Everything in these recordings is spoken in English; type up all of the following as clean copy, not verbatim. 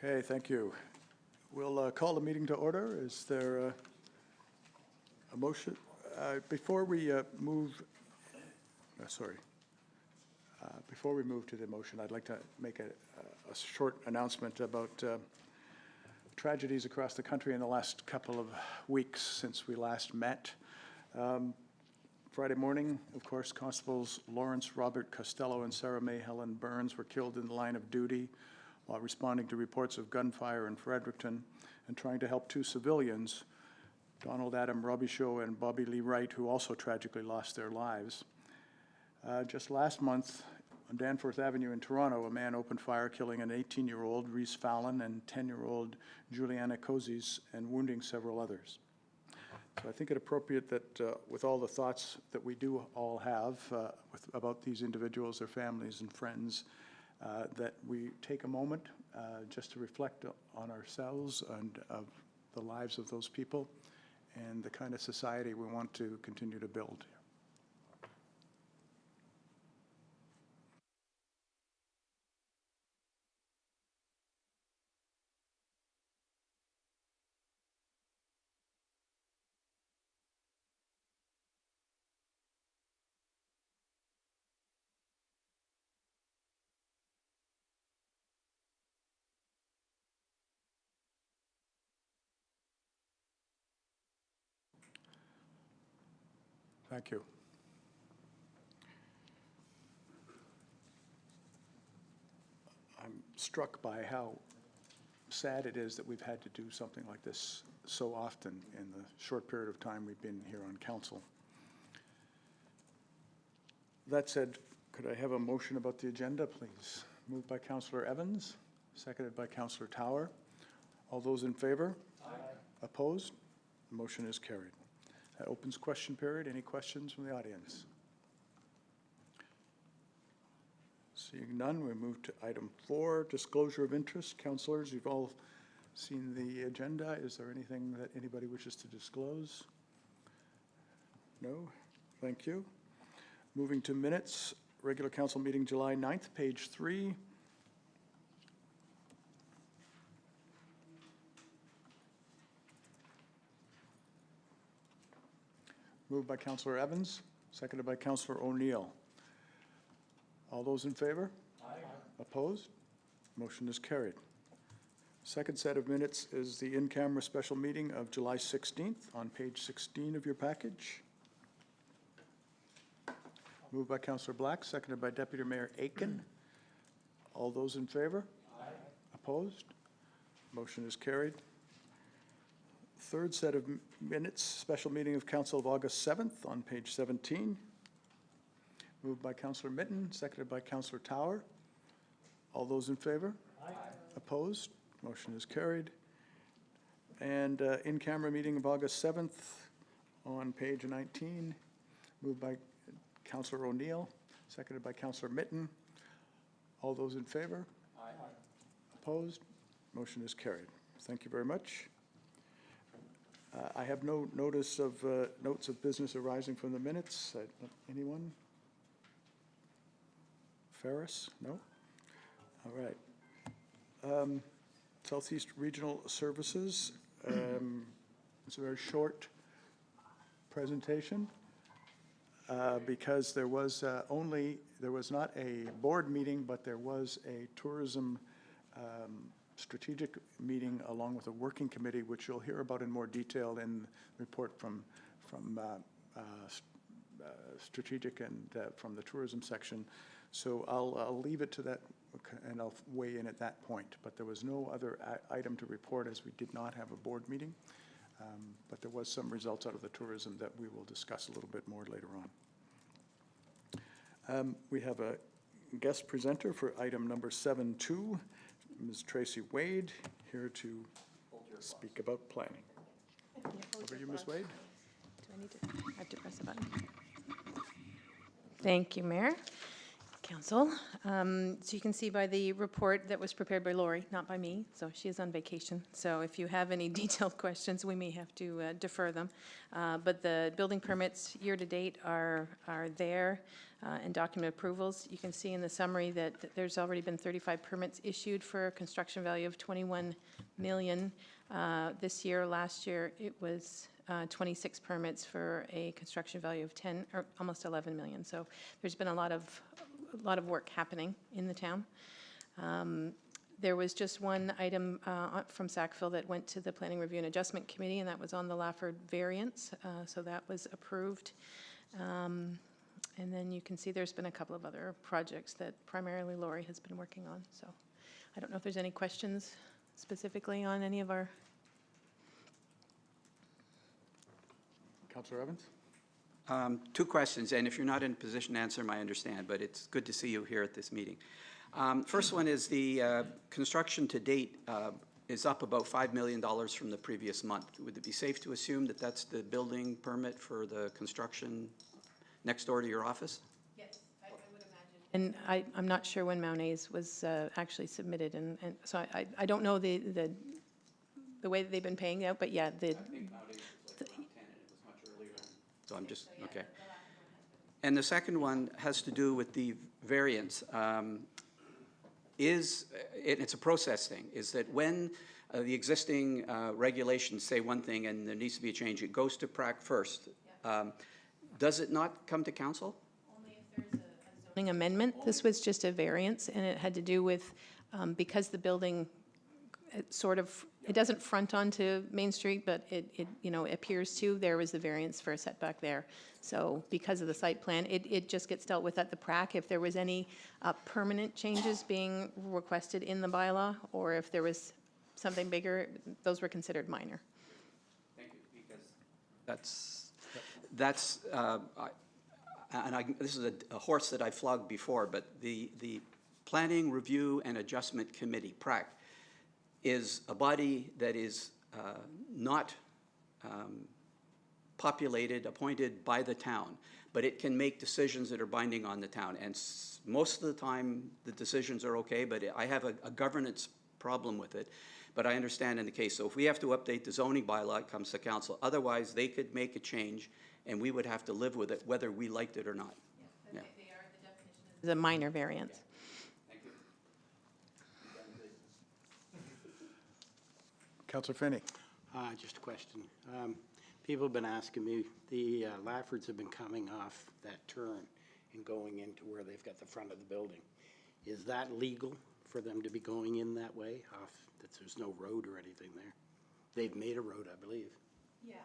Okay, thank you. We'll call the meeting to order. Is there a motion? Before we move, before we move to the motion, I'd like to make a short announcement about tragedies across the country in the last couple of weeks since we last met. Friday morning, of course, Constables Lawrence Robert Costello and Sarah May Helen Burns were killed in the line of duty while responding to reports of gunfire in Fredericton and trying to help two civilians, Donald Adam Robichaud and Bobby Lee Wright, who also tragically lost their lives. Just last month, on Danforth Avenue in Toronto, a man opened fire, killing an 18-year-old Reese Fallon and 10-year-old Juliana Kozis, and wounding several others. So I think it appropriate that with all the thoughts that we do all have about these individuals, their families and friends, that we take a moment just to reflect on ourselves and of the lives of those people and the kind of society we want to continue to build. Thank you. I'm struck by how sad it is that we've had to do something like this so often in the short period of time we've been here on council. That said, could I have a motion about the agenda, please? Moved by Councillor Evans, seconded by Councillor Tower. All those in favor? Aye. Opposed? The motion is carried. That opens question period. Any questions from the audience? Seeing none, we move to item 4, disclosure of interest. Councillors, you've all seen the agenda. Is there anything that anybody wishes to disclose? No? Thank you. Moving to minutes, regular council meeting July 9th, page 3. Moved by Councillor Evans, seconded by Councillor O'Neill. All those in favor? Aye. Opposed? Motion is carried. Second set of minutes is the in-camera special meeting of July 16th on page 16 of your package. Moved by Councillor Black, seconded by Deputy Mayor Aitken. All those in favor? Aye. Opposed? Motion is carried. Third set of minutes, special meeting of Council of August 7th on page 17. Moved by Councillor Mitten, seconded by Councillor Tower. All those in favor? Aye. Opposed? Motion is carried. And in-camera meeting of August 7th on page 19. Moved by Councillor O'Neill, seconded by Councillor Mitten. All those in favor? Aye. Opposed? Motion is carried. Thank you very much. I have no notice of notes of business arising from the minutes. Anyone? Ferris? No? All right. Southeast Regional Services. It's a very short presentation because there was not a board meeting, but there was a tourism strategic meeting along with a working committee, which you'll hear about in more detail in the report from strategic and from the tourism section. So I'll leave it to that, and I'll weigh in at that point. But there was no other item to report, as we did not have a board meeting. But there was some results out of the tourism that we will discuss a little bit more later on. We have a guest presenter for item number 7.2. Ms. Tracy Wade, here to speak about planning. Over to you, Ms. Wade. Do I need to? I have to press a button. Thank you, Mayor. Council. So you can see by the report that was prepared by Lori, not by me, so she is on vacation. So if you have any detailed questions, we may have to defer them. But the building permits year-to-date are there, and document approvals. You can see in the summary that there's already been 35 permits issued for a construction value of 21 million. This year, last year, it was 26 permits for a construction value of 10 or almost 11 million. So there's been a lot of work happening in the town. There was just one item from Sackville that went to the Planning Review and Adjustment Committee, and that was on the Lafford variance. So that was approved. And then you can see there's been a couple of other projects that primarily Lori has been working on. So I don't know if there's any questions specifically on any of our. Councillor Evans? Two questions, and if you're not in a position to answer them, I understand, but it's good to see you here at this meeting. First one is the construction to date is up about $5 million from the previous month. Would it be safe to assume that that's the building permit for the construction next door to your office? Yes, I would imagine. And I'm not sure when Maunay's was actually submitted, and so I don't know the way that they've been paying out, but yeah, the. So I'm just, okay. And the second one has to do with the variance. It's a process thing, is that when the existing regulations say one thing and there needs to be a change, it goes to PRAC first. Does it not come to council? Only if there's a zoning amendment. This was just a variance, and it had to do with, because the building it doesn't front onto Main Street, but it appears to. There was the variance for a setback there. So because of the site plan, it just gets dealt with at the PRAC. If there was any permanent changes being requested in the bylaw, or if there was something bigger, those were considered minor. Thank you, because this is a horse that I flogged before, but the Planning Review and Adjustment Committee, PRAC, is a body that is not populated, appointed by the town, but it can make decisions that are binding on the town. And most of the time, the decisions are okay, but I have a governance problem with it. But I understand in the case. So if we have to update the zoning bylaw, it comes to council. Otherwise, they could make a change, and we would have to live with it, whether we liked it or not. Yes, yeah. They are, the definition is a minor variance. Yeah. Councillor Finney. Just a question. People have been asking me, the Laffords have been coming off that turn and going into where they've got the front of the building. Is that legal for them to be going in that way, off that there's no road or anything there? They've made a road, I believe. Yeah,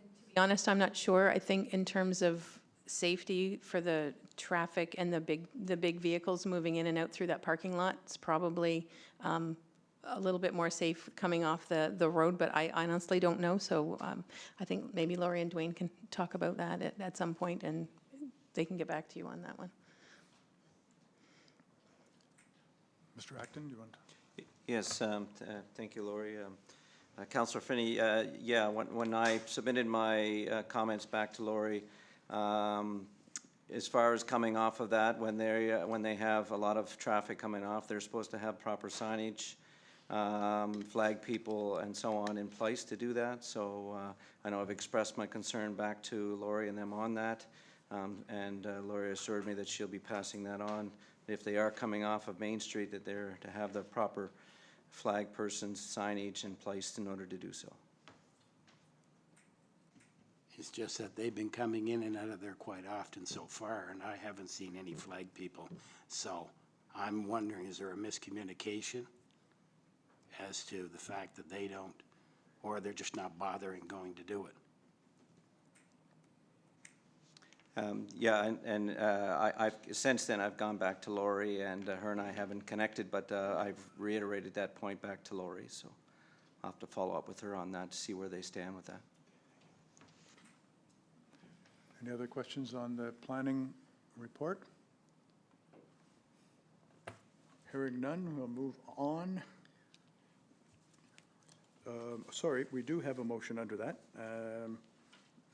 and to be honest, I'm not sure. I think in terms of safety for the traffic and the big vehicles moving in and out through that parking lot, it's probably a little bit more safe coming off the road, but I honestly don't know. So I think maybe Lori and Dwayne can talk about that at some point, and they can get back to you on that one. Mr. Acton, do you want to? Yes, thank you, Lori. Councillor Finney, yeah, when I submitted my comments back to Lori, as far as coming off of that, when they have a lot of traffic coming off, they're supposed to have proper signage, flag people and so on in place to do that. So I know I've expressed my concern back to Lori and them on that, and Lori assured me that she'll be passing that on. If they are coming off of Main Street, that they're to have the proper flag persons signage in place in order to do so. It's just that they've been coming in and out of there quite often so far, and I haven't seen any flag people. So I'm wondering, is there a miscommunication as to the fact that they don't, or they're just not bothering going to do it? Yeah, and I've since then I've gone back to Lori, and her and I haven't connected, but I've reiterated that point back to Lori, so I'll have to follow up with her on that to see where they stand with that. Any other questions on the planning report? Hearing none, we'll move on. Sorry, we do have a motion under that.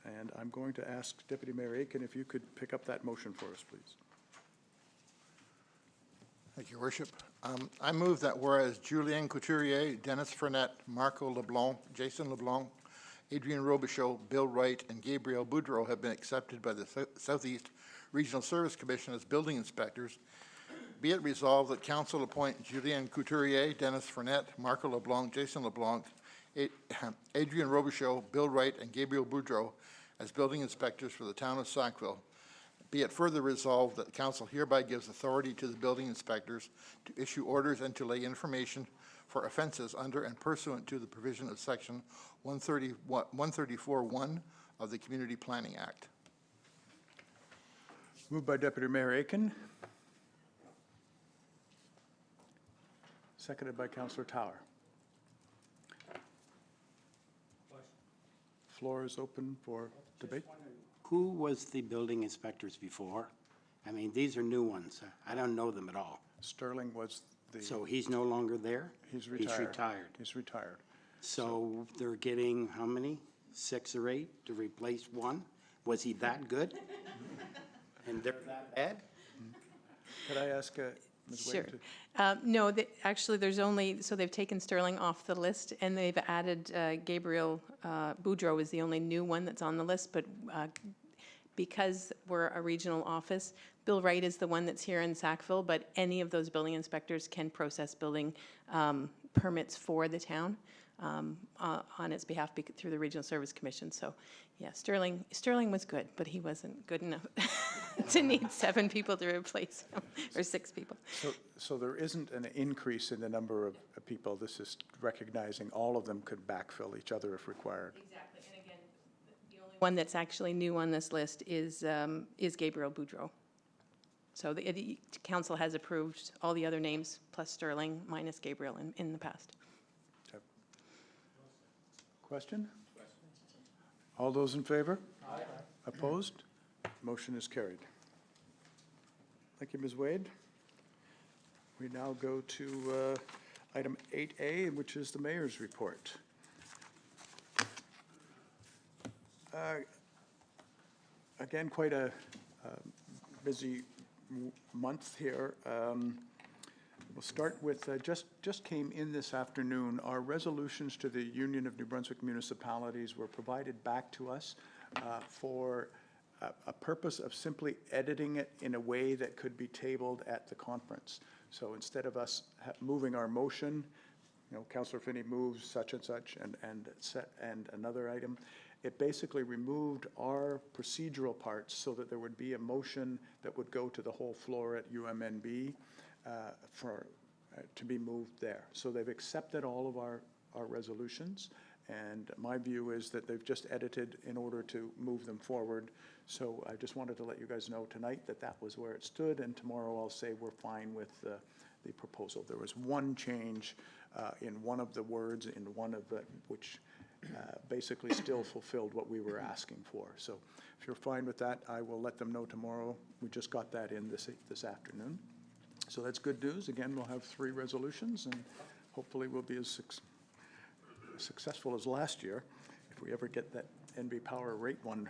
And I'm going to ask Deputy Mayor Aitken if you could pick up that motion for us, please. Thank you, Your Worship. I move that whereas Julien Couturier, Dennis Frenette, Marco LeBlanc, Jason LeBlanc, Adrian Robichaud, Bill Wright, and Gabriel Boudreau have been accepted by the Southeast Regional Service Commission as building inspectors, be it resolved that council appoint Julien Couturier, Dennis Frenette, Marco LeBlanc, Jason LeBlanc, Adrian Robichaud, Bill Wright, and Gabriel Boudreau as building inspectors for the town of Sackville. Be it further resolved that the council hereby gives authority to the building inspectors to issue orders and to lay information for offenses under and pursuant to the provision of section 134.1 of the Community Planning Act. Moved by Deputy Mayor Aiken. Seconded by Councillor Tower. Floor is open for debate. Who was the building inspectors before? I mean, these are new ones. I don't know them at all. Sterling was the, So he's no longer there? he's retired. He's retired. He's retired. So they're getting how many? 6 or 8 to replace one? Was he that good? And they're that bad? Could I ask Ms. Sure. Wade to? No, actually, there's only, so they've taken Sterling off the list, and they've added Gabriel Boudreau is the only new one that's on the list, but because we're a regional office, Bill Wright is the one that's here in Sackville, but any of those building inspectors can process building permits for the town on its behalf through the Regional Service Commission. So, yeah, Sterling was good, but he wasn't good enough to need 7 people to replace him, or 6 people. So there isn't an increase in the number of people. This is recognizing all of them could backfill each other if required. Exactly, and again, the only one that's actually new on this list is Gabriel Boudreau. So the council has approved all the other names, plus Sterling, minus Gabriel in the past. Okay. Question? All those in favor? Aye. Opposed? Motion is carried. Thank you, Ms. Wade. We now go to item 8A, which is the mayor's report. Again, quite a busy month here. We'll start with, just came in this afternoon, our resolutions to the Union of New Brunswick Municipalities were provided back to us for a purpose of simply editing it in a way that could be tabled at the conference. So instead of us moving our motion, you know, Councillor Finney moves such and such and another item, it basically removed our procedural parts so that there would be a motion that would go to the whole floor at UMNB to be moved there. So they've accepted all of our resolutions, and my view is that they've just edited in order to move them forward. So I just wanted to let you guys know tonight that that was where it stood, and tomorrow I'll say we're fine with the proposal. There was one change in one of the words in one of the, which basically still fulfilled what we were asking for. So if you're fine with that, I will let them know tomorrow. We just got that in this afternoon. So that's good news. Again, we'll have 3 resolutions, and hopefully we'll be as successful as last year. If we ever get that NB Power rate one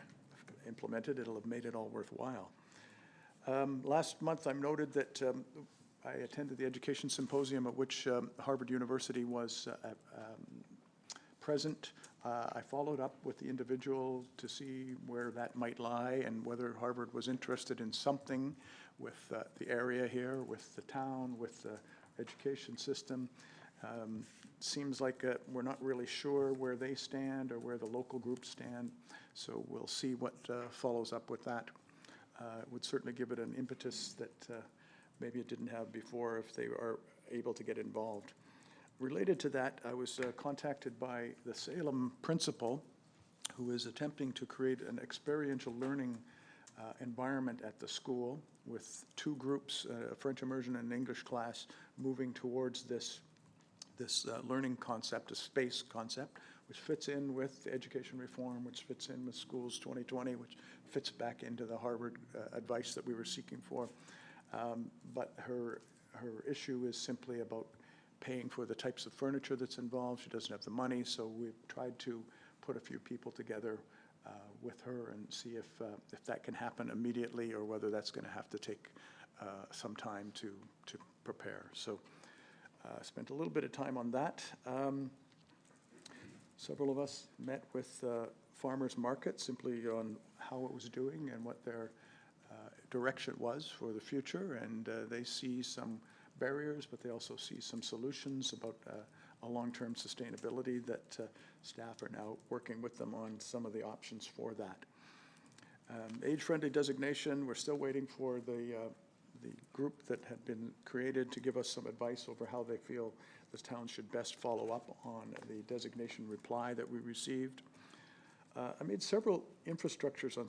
implemented, it'll have made it all worthwhile. Last month, I noted that I attended the education symposium at which Harvard University was present. I followed up with the individual to see where that might lie and whether Harvard was interested in something with the area here, with the town, with the education system. Seems like we're not really sure where they stand or where the local groups stand, so we'll see what follows up with that. It would certainly give it an impetus that maybe it didn't have before if they are able to get involved. Related to that, I was contacted by the Salem principal who is attempting to create an experiential learning environment at the school with 2 groups, a French immersion and an English class, moving towards this learning concept, a space concept, which fits in with education reform, which fits in with Schools 2020, which fits back into the Harvard advice that we were seeking for. But her issue is simply about paying for the types of furniture that's involved. She doesn't have the money, so we've tried to put a few people together with her and see if that can happen immediately or whether that's going to have to take some time to prepare. So spent a little bit of time on that. Several of us met with farmers market simply on how it was doing and what their direction was for the future, and they see some barriers, but they also see some solutions about a long-term sustainability that staff are now working with them on some of the options for that. Age-friendly designation, we're still waiting for the group that had been created to give us some advice over how they feel the town should best follow up on the designation reply that we received. I made several infrastructures on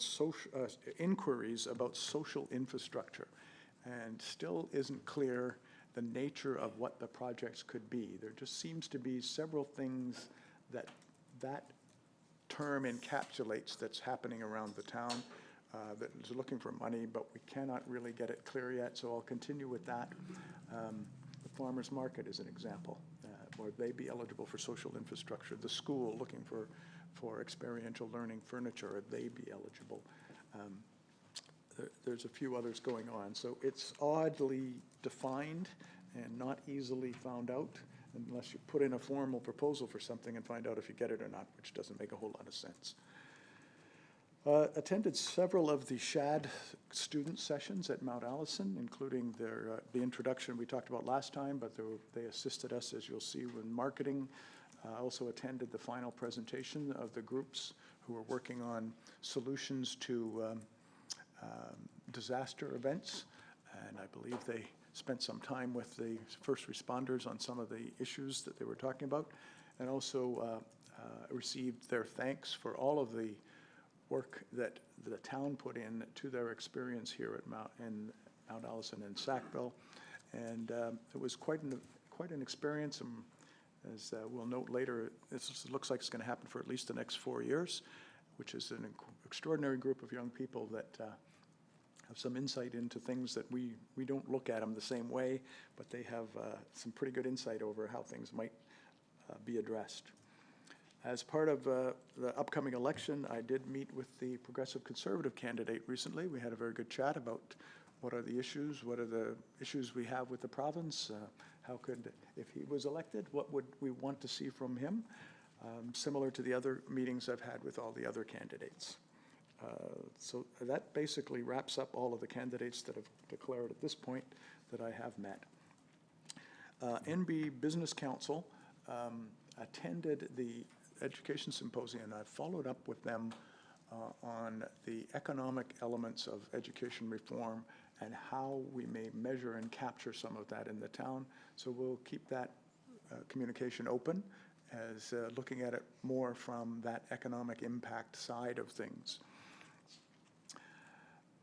inquiries about social infrastructure, and still isn't clear the nature of what the projects could be. There just seems to be several things that term encapsulates that's happening around the town that is looking for money, but we cannot really get it clear yet, so I'll continue with that. The farmers market is an example, where they be eligible for social infrastructure. The school looking for experiential learning furniture, they be eligible. There's a few others going on. So it's oddly defined and not easily found out unless you put in a formal proposal for something and find out if you get it or not, which doesn't make a whole lot of sense. Attended several of the SHAD student sessions at Mount Allison, including the introduction we talked about last time, but they assisted us, as you'll see, with marketing. Also attended the final presentation of the groups who are working on solutions to disaster events, and I believe they spent some time with the first responders on some of the issues that they were talking about, and also received their thanks for all of the work that the town put in to their experience here at Mount Allison and Sackville, and it was quite an experience. As we'll note later, this looks like it's going to happen for at least the next 4 years, which is an extraordinary group of young people that have some insight into things that we don't look at them the same way, but they have some pretty good insight over how things might be addressed. As part of the upcoming election, I did meet with the Progressive Conservative candidate recently. We had a very good chat about what are the issues we have with the province, how could, if he was elected, what would we want to see from him, similar to the other meetings I've had with all the other candidates. So that basically wraps up all of the candidates that have declared at this point that I have met. NB Business Council attended the Education Symposium. I followed up with them on the economic elements of education reform and how we may measure and capture some of that in the town. So we'll keep that communication open as looking at it more from that economic impact side of things.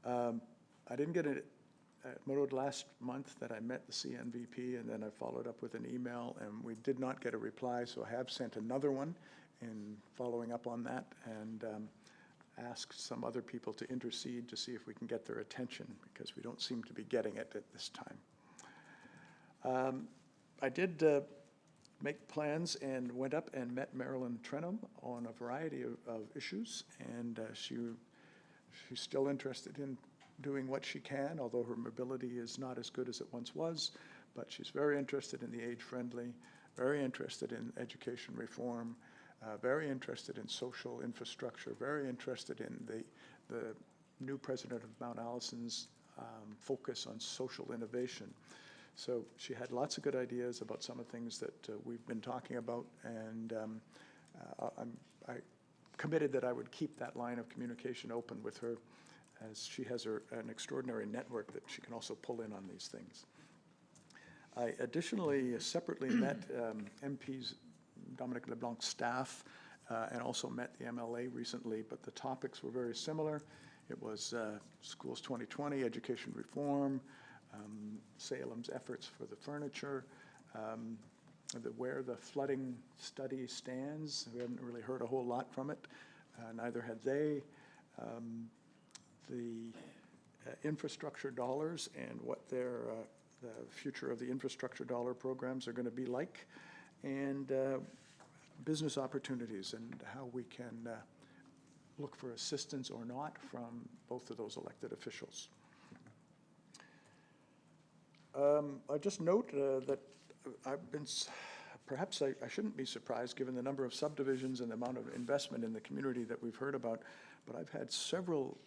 I didn't get it noted last month that I met the CNVP, and then I followed up with an email, and we did not get a reply, so I have sent another one in following up on that, and asked some other people to intercede to see if we can get their attention, because we don't seem to be getting it at this time. I did make plans and went up and met Marilyn Trenholm on a variety of issues, and she's still interested in doing what she can, although her mobility is not as good as it once was, but she's very interested in the age-friendly, very interested in education reform, very interested in social infrastructure, very interested in the new president of Mount Allison's focus on social innovation. So she had lots of good ideas about some of the things that we've been talking about, and I committed that I would keep that line of communication open with her, as she has an extraordinary network that she can also pull in on these things. I additionally separately met MPs Dominic LeBlanc's staff and also met the MLA recently, but the topics were very similar. It was Schools 2020, education reform, Salem's efforts for the furniture, where the flooding study stands. We haven't really heard a whole lot from it. Neither had they. The infrastructure dollars and what the future of the infrastructure dollar programs are going to be like, and business opportunities and how we can look for assistance or not from both of those elected officials. I just note that I've been, perhaps I shouldn't be surprised, given the number of subdivisions and the amount of investment in the community that we've heard about, but I've had several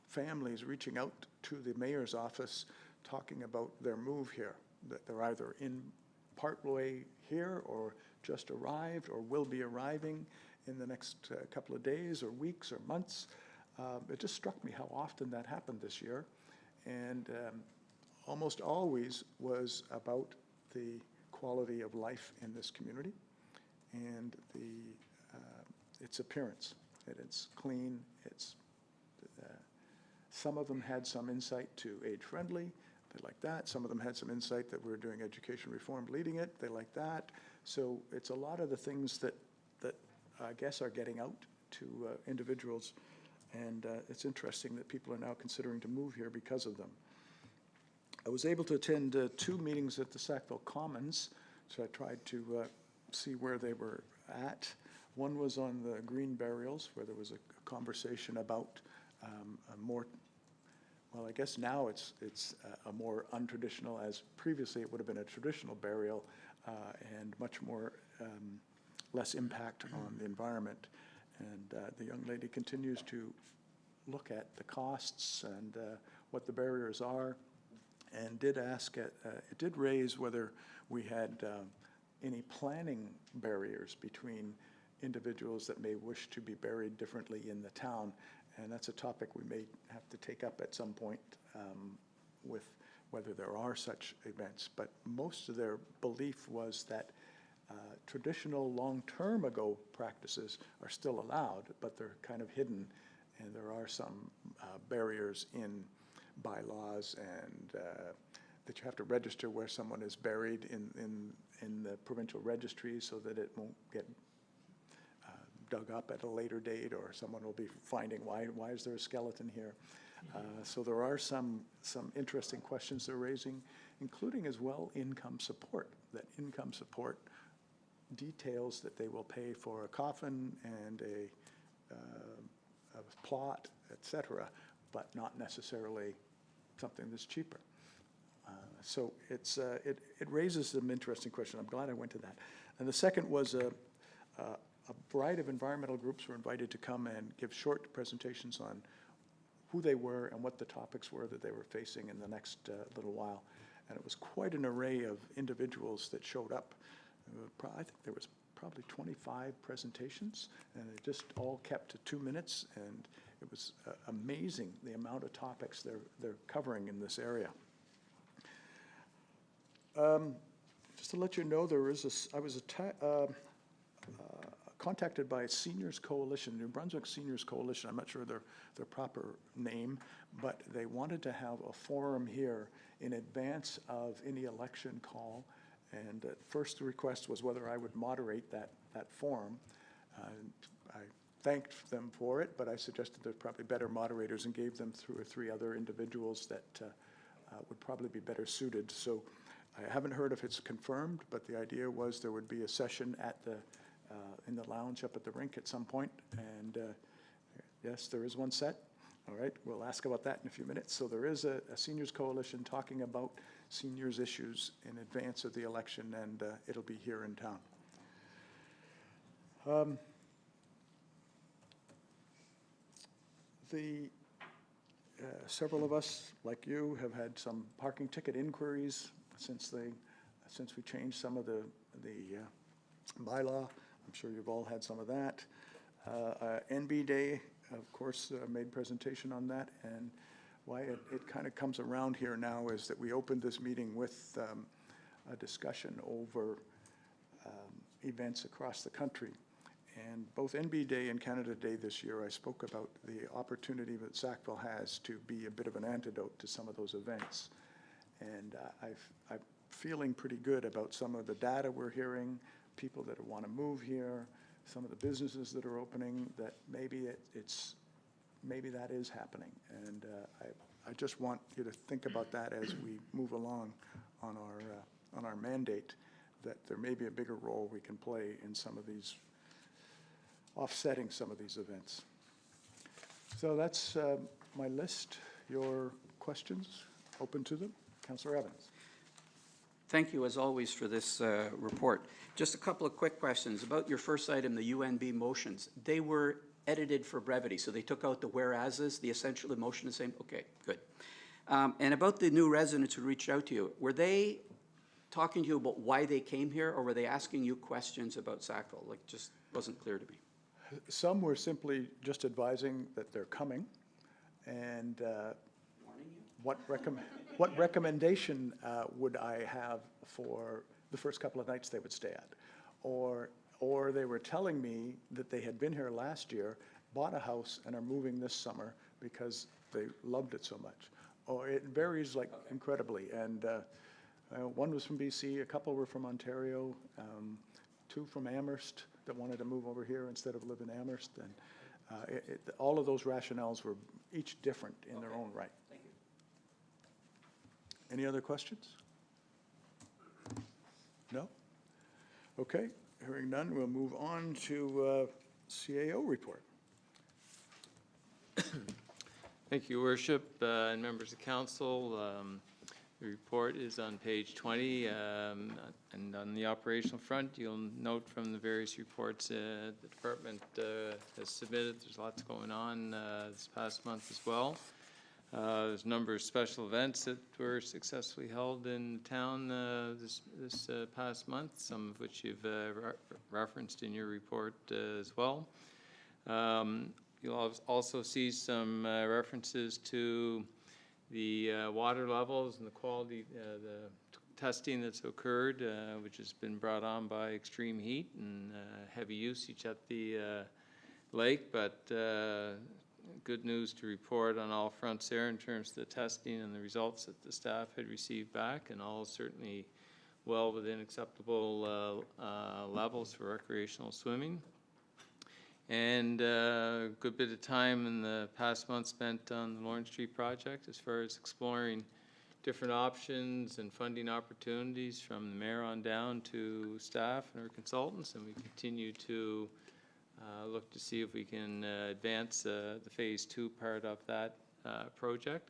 families reaching out to the mayor's office talking about their move here, that they're either in partway here or just arrived or will be arriving in the next couple of days or weeks or months. It just struck me how often that happened this year. And almost always was about the quality of life in this community and its appearance. That it's clean, some of them had some insight to age-friendly, they like that. Some of them had some insight that we're doing education reform leading it, they like that. So it's a lot of the things that I guess are getting out to individuals, and it's interesting that people are now considering to move here because of them. I was able to attend 2 meetings at the Sackville Commons, so I tried to see where they were at. One was on the green burials, where there was a conversation about a more, well, I guess now it's a more untraditional, as previously it would have been a traditional burial, and much more, less impact on the environment. And the young lady continues to look at the costs and what the barriers are, and did ask, it did raise whether we had any planning barriers between individuals that may wish to be buried differently in the town. And that's a topic we may have to take up at some point with whether there are such events. But most of their belief was that traditional long-term ago practices are still allowed, but they're kind of hidden, and there are some barriers in bylaws, and that you have to register where someone is buried in the provincial registry so that it won't get dug up at a later date, or someone will be finding why is there a skeleton here. So there are some interesting questions they're raising, including as well income support. That income support details that they will pay for a coffin and a plot, etc., but not necessarily something that's cheaper. So it raises some interesting questions. I'm glad I went to that. And the second was a variety of environmental groups were invited to come and give short presentations on who they were and what the topics were that they were facing in the next little while. And it was quite an array of individuals that showed up. I think there was probably 25 presentations, and it just all kept to 2 minutes, and it was amazing the amount of topics they're covering in this area. Just to let you know, I was contacted by a Seniors Coalition, New Brunswick Seniors Coalition. I'm not sure their proper name, but they wanted to have a forum here in advance of any election call. And at first the request was whether I would moderate that forum. I thanked them for it, but I suggested there's probably better moderators and gave them 2 or 3 other individuals that would probably be better suited. So I haven't heard if it's confirmed, but the idea was there would be a session at in the lounge up at the rink at some point. And yes, there is one set. All right, we'll ask about that in a few minutes. So there is a seniors coalition talking about seniors issues in advance of the election, and it'll be here in town. Several of us, like you, have had some parking ticket inquiries since we changed some of the bylaw. I'm sure you've all had some of that. NB Day, of course, made presentation on that, and why it kind of comes around here now is that we opened this meeting with a discussion over events across the country. And both NB Day and Canada Day this year, I spoke about the opportunity that Sackville has to be a bit of an antidote to some of those events. And I'm feeling pretty good about some of the data we're hearing, people that want to move here, some of the businesses that are opening, that maybe maybe that is happening. And I just want you to think about that as we move along on our mandate, that there may be a bigger role we can play in some of these, offsetting some of these events. So that's my list. Your questions, open to them. Councillor Evans. Thank you, as always, for this report. Just a couple of quick questions. About your first item, the UNB motions. They were edited for brevity, so they took out the whereases, the essential motion is the same? Okay, good. And about the new residents who reached out to you, were they talking to you about why they came here, or were they asking you questions about Sackville? Like, just wasn't clear to me. Some were simply just advising that they're coming, and what recommendation would I have for the first couple of nights they would stay at? Or they were telling me that they had been here last year, bought a house, and are moving this summer because they loved it so much. Or it varies like incredibly. And one was from BC, a couple were from Ontario, 2 from Amherst that wanted to move over here instead of live in Amherst. And all of those rationales were each different in their own right. Thank you. Any other questions? No? Okay, hearing none, we'll move on to CAO report. Thank you, Worship, and members of council. The report is on page 20, and on the operational front, you'll note from the various reports the department has submitted, there's lots going on this past month as well. There's a number of special events that were successfully held in town this past month, some of which you've referenced in your report as well. You'll also see some references to the water levels and the quality, the testing that's occurred, which has been brought on by extreme heat and heavy usage at the lake, but good news to report on all fronts there in terms of the testing and the results that the staff had received back, and all certainly well within acceptable levels for recreational swimming. And a good bit of time in the past month spent on the Lawrence Street project as far as exploring different options and funding opportunities from the mayor on down to staff and our consultants, and we continue to look to see if we can advance the phase 2 part of that project.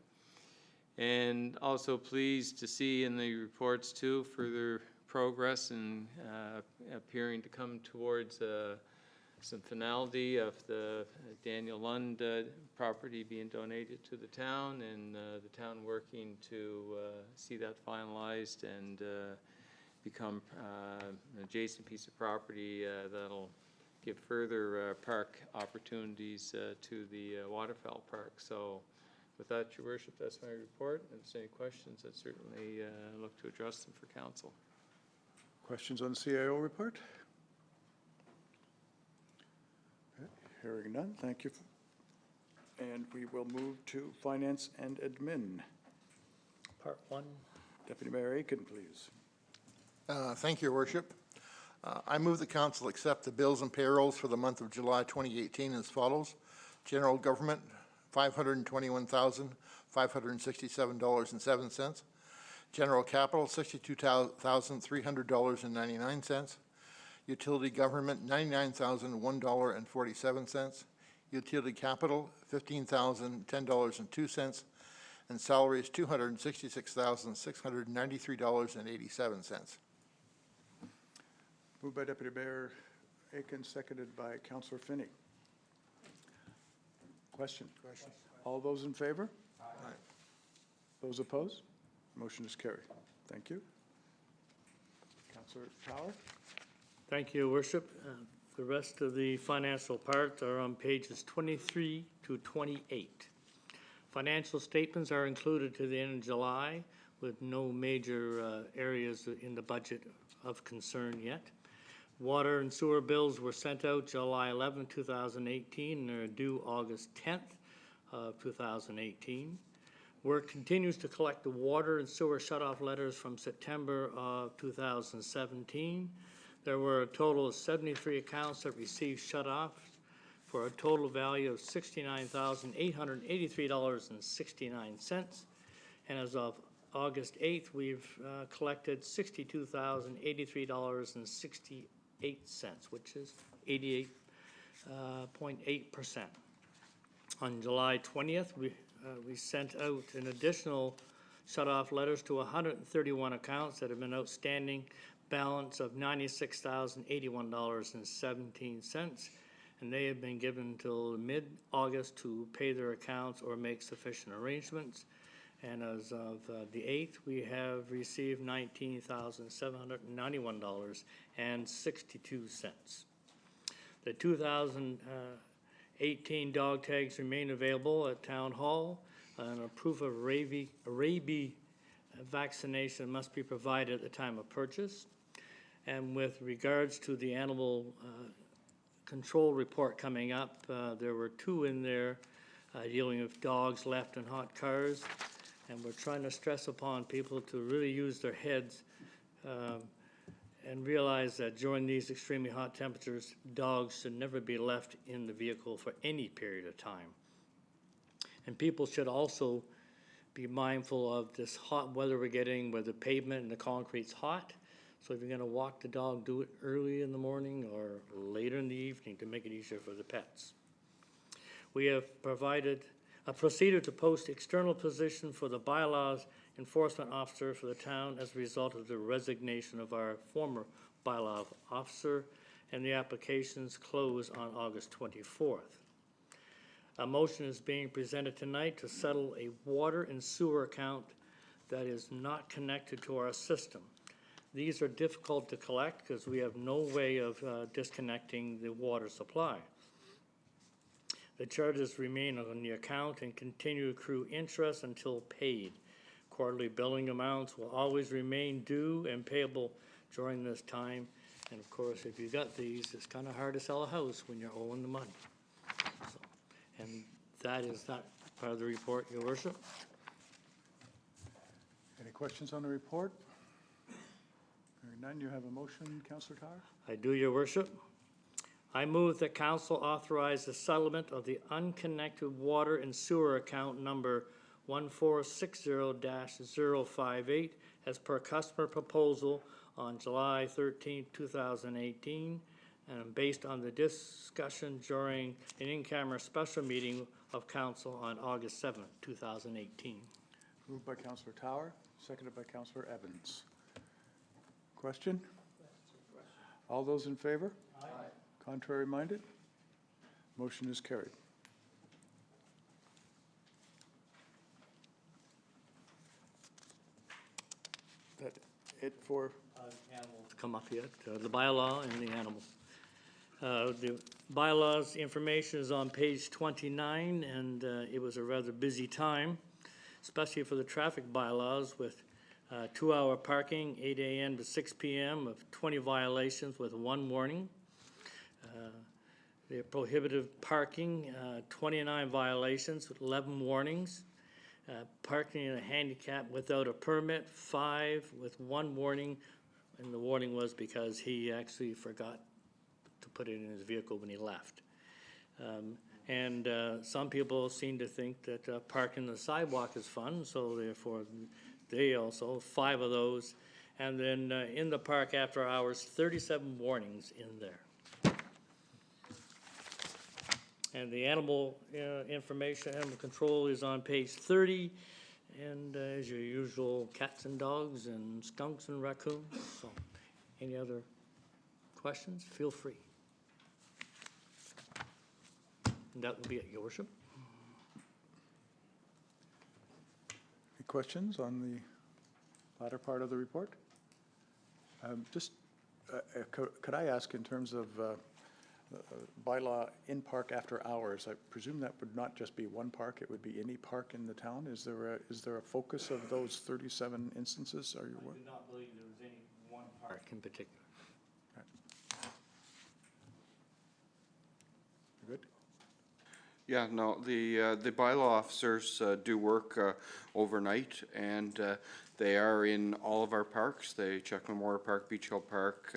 And also pleased to see in the reports too further progress in appearing to come towards some finality of the Daniel Lund property being donated to the town, and the town working to see that finalized and become an adjacent piece of property that'll give further park opportunities to the Waterfowl Park. So with that, Your Worship, that's my report. And if there's any questions, I'd certainly look to address them for council. Questions on the CAO report? Okay, hearing none, thank you. And we will move to Finance and Admin. Part 1. Deputy Mayor Aiken, please. Thank you, Your Worship. I move the council accept the bills and payrolls for the month of July 2018 as follows. General Government, $521,567.07. General Capital, $62,300.99. Utility Government, $99,001.47. Utility Capital, $15,010.02. And salaries, $266,693.87. Moved by Deputy Mayor Aiken, seconded by Councillor Finney. Question? All those in favor? Aye. Those opposed? Motion is carried. Thank you. Councillor Power? Thank you, Worship. The rest of the financial part are on pages 23 to 28. Financial statements are included to the end of July with no major areas in the budget of concern yet. Water and sewer bills were sent out July 11, 2018, and are due August 10th of 2018. Work continues to collect the water and sewer shutoff letters from September of 2017. There were a total of 73 accounts that received shutoffs for a total value of $69,883.69. And as of August 8th, we've collected $62,083.68, which is 88.8%. On July 20th, we sent out an additional shut-off letters to 131 accounts that have been outstanding balance of $96,081.17, and they have been given until mid-August to pay their accounts or make sufficient arrangements. And as of the 8th, we have received $19,791.62. The 2018 dog tags remain available at Town Hall, and a proof of rabies vaccination must be provided at the time of purchase. And with regards to the animal control report coming up, there were 2 in there dealing with dogs left in hot cars. And we're trying to stress upon people to really use their heads and realize that during these extremely hot temperatures, dogs should never be left in the vehicle for any period of time. And people should also be mindful of this hot weather we're getting where the pavement and the concrete's hot. So if you're gonna walk the dog, do it early in the morning or later in the evening to make it easier for the pets. We have proceeded to post external position for the bylaws enforcement officer for the town as a result of the resignation of our former bylaw officer, and the applications close on August 24th. A motion is being presented tonight to settle a water and sewer account that is not connected to our system. These are difficult to collect because we have no way of disconnecting the water supply. The charges remain on the account and continue to accrue interest until paid. Quarterly billing amounts will always remain due and payable during this time. And of course, if you got these, it's kind of hard to sell a house when you're owing the money. So, and that is not part of the report, Your Worship. Any questions on the report? Hearing none, you have a motion, Councillor Tower? I do, Your Worship. I move that council authorize the settlement of the unconnected water and sewer account number 1460-058 as per customer proposal on July 13, 2018, and based on the discussion during an in-camera special meeting of council on August 7, 2018. Moved by Councillor Tower, seconded by Councillor Evans. Question? All those in favor? Aye. Contrary minded? Motion is carried. That it for? Animals come up yet, the bylaw and the animals. The bylaws information is on page 29, and it was a rather busy time, especially for the traffic bylaws with 2-hour parking, 8 a.m. to 6 p.m. of 20 violations with 1 warning. The prohibitive parking, 29 violations with 11 warnings. Parking in a handicap without a permit, 5 with 1 warning, and the warning was because he actually forgot to put it in his vehicle when he left. Some people seem to think that parking the sidewalk is fun, so therefore they also, 5 of those. And then in the park after hours, 37 warnings in there. And the animal information, animal control is on page 30. And as your usual, cats and dogs and skunks and raccoons. So any other questions? Feel free. And that will be it, Your Worship. Any questions on the latter part of the report? Could I ask in terms of bylaw in park after hours, I presume that would not just be one park, it would be any park in the town? Is there a focus of those 37 instances? Are you aware? I do not believe there was any one park in particular. Right. Good? Yeah, no, the bylaw officers do work overnight, and they are in all of our parks. They check Memorial Park, Beach Hill Park,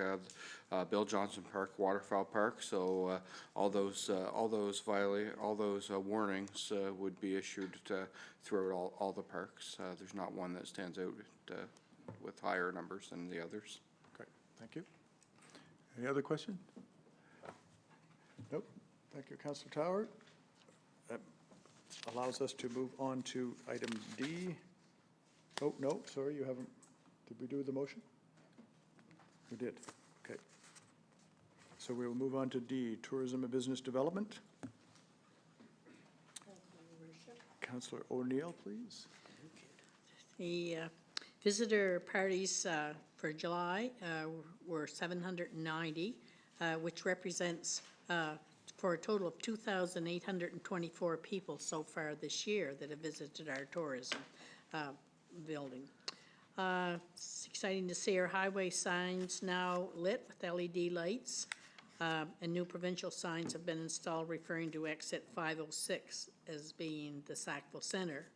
Bill Johnson Park, Waterfowl Park. So all those warnings would be issued throughout all the parks. There's not one that stands out with higher numbers than the others. Great, thank you. Any other question? Nope. Thank you, Councillor Tower. That allows us to move on to item D, Oh, no, sorry, you haven't, did we do the motion? We did, okay. So we will move on to D, tourism and business development. Councillor O'Neill, please. The visitor parties for July were 790, which represents for a total of 2,824 people so far this year that have visited our tourism building. It's exciting to see our highway signs now lit with LED lights, and new provincial signs have been installed referring to exit 506 as being the Sackville Centre.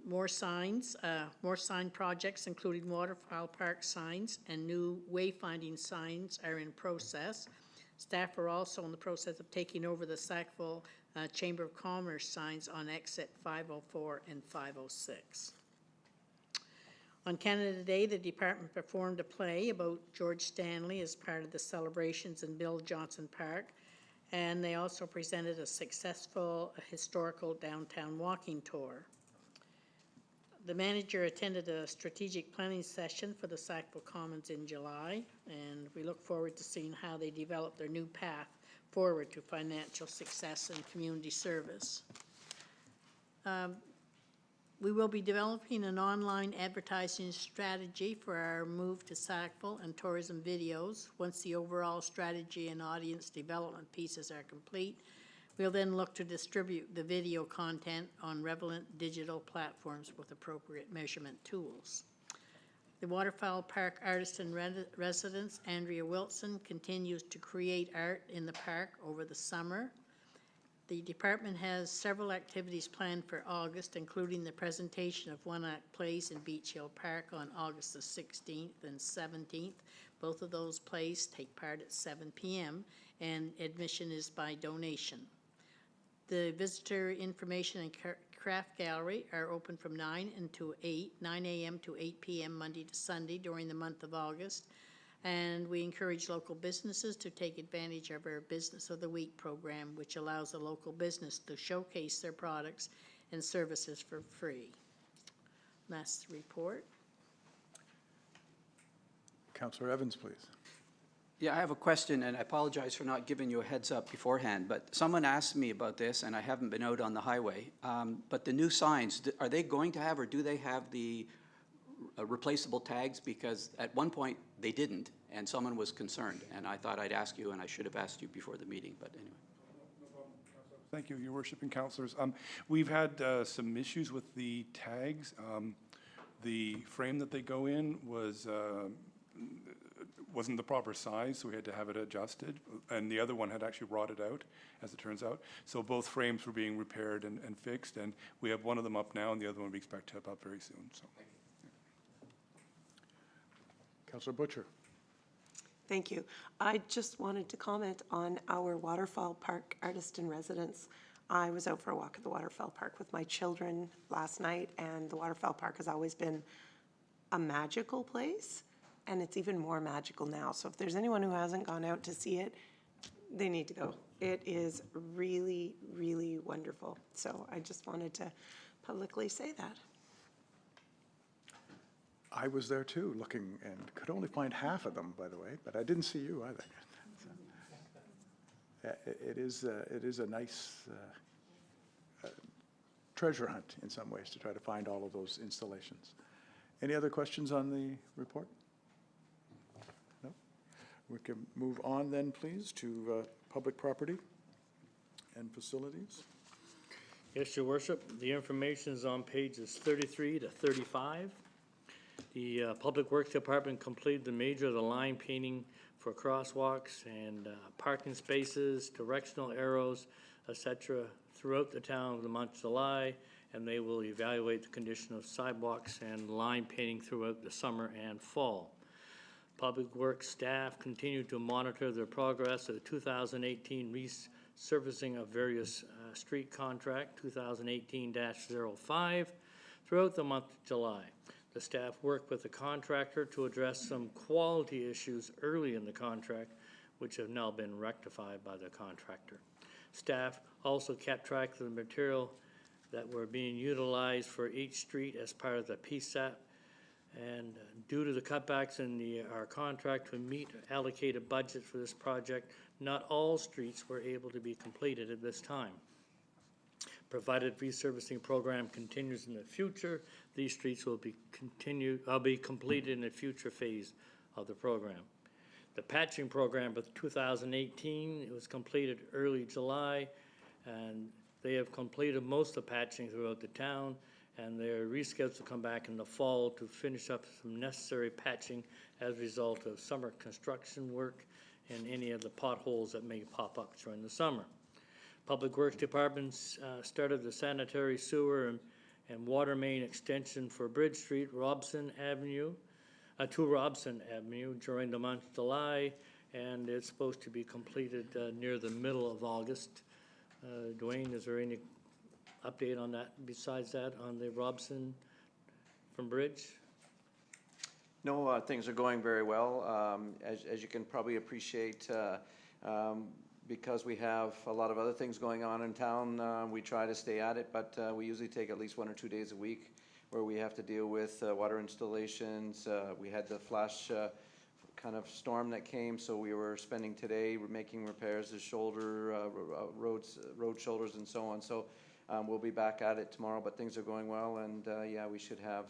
More signs, more sign projects, including waterfowl park signs and new wayfinding signs are in process. Staff are also in the process of taking over the Sackville Chamber of Commerce signs on exit 504 and 506. On Canada Day, the department performed a play about George Stanley as part of the celebrations in Bill Johnson Park, and they also presented a successful historical downtown walking tour. The manager attended a strategic planning session for the Sackville Commons in July, and we look forward to seeing how they develop their new path forward to financial success and community service. We will be developing an online advertising strategy for our move to Sackville and tourism videos. Once the overall strategy and audience development pieces are complete, we'll then look to distribute the video content on relevant digital platforms with appropriate measurement tools. The Waterfowl Park artist in residence, Andrea Wilson, continues to create art in the park over the summer. The department has several activities planned for August, including the presentation of one-act plays in Beach Hill Park on August the 16th and 17th. Both of those plays take part at 7 p.m. and admission is by donation. The visitor information and craft gallery are open from 9 a.m. to 8 p.m. Monday to Sunday during the month of August. And we encourage local businesses to take advantage of our Business of the Week program, which allows a local business to showcase their products and services for free. That's the report. Councillor Evans, please. Yeah, I have a question, and I apologize for not giving you a heads up beforehand, but someone asked me about this, and I haven't been out on the highway. But the new signs, are they going to have, or do they have the replaceable tags? Because at one point they didn't, and someone was concerned, and I thought I'd ask you, and I should have asked you before the meeting, but anyway. Thank you, Your Worship and Councillors. We've had some issues with the tags. The frame that they go in wasn't the proper size, so we had to have it adjusted, and the other one had actually rotted out, as it turns out. So both frames were being repaired and fixed, and we have one of them up now, and the other one we expect to have up very soon. So. Councillor Butcher. Thank you. I just wanted to comment on our Waterfowl Park artist in residence. I was out for a walk at the Waterfowl Park with my children last night, and the Waterfowl Park has always been a magical place, and it's even more magical now. So if there's anyone who hasn't gone out to see it, they need to go. It is really, really wonderful. So I just wanted to publicly say that. I was there too, looking, and could only find half of them, by the way, but I didn't see you either. It is a nice treasure hunt in some ways to try to find all of those installations. Any other questions on the report? No? We can move on then, please, to public property and facilities. Yes, Your Worship. The information is on pages 33 to 35. The Public Works Department completed the major of the line painting for crosswalks and parking spaces, directional arrows, etc. throughout the town of the month of July, and they will evaluate the condition of sidewalks and line painting throughout the summer and fall. Public Works staff continue to monitor the progress of the 2018 resurfacing of various street contract 2018-05 throughout the month of July. The staff worked with the contractor to address some quality issues early in the contract, which have now been rectified by the contractor. Staff also kept track of the material that were being utilized for each street as part of the PSAP. And due to the cutbacks in our contract to meet allocated budget for this project, not all streets were able to be completed at this time. Provided resurfacing program continues in the future, these streets will be completed in a future phase of the program. The patching program for 2018, it was completed early July, and they have completed most of the patching throughout the town, and they're rescheduled to come back in the fall to finish up some necessary patching as a result of summer construction work and any of the potholes that may pop up during the summer. Public Works Department started the sanitary sewer and water main extension for Bridge Street, Robson Avenue, to Robson Avenue during the month of July, and it's supposed to be completed near the middle of August. Dwayne, is there any update on that besides that on the Robson from Bridge? No, things are going very well. As you can probably appreciate, because we have a lot of other things going on in town, we try to stay at it, but we usually take at least 1 or 2 days a week where we have to deal with water installations. We had the flash kind of storm that came, so we were spending today making repairs to road shoulders and so on. So we'll be back at it tomorrow, but things are going well, and yeah, we should have,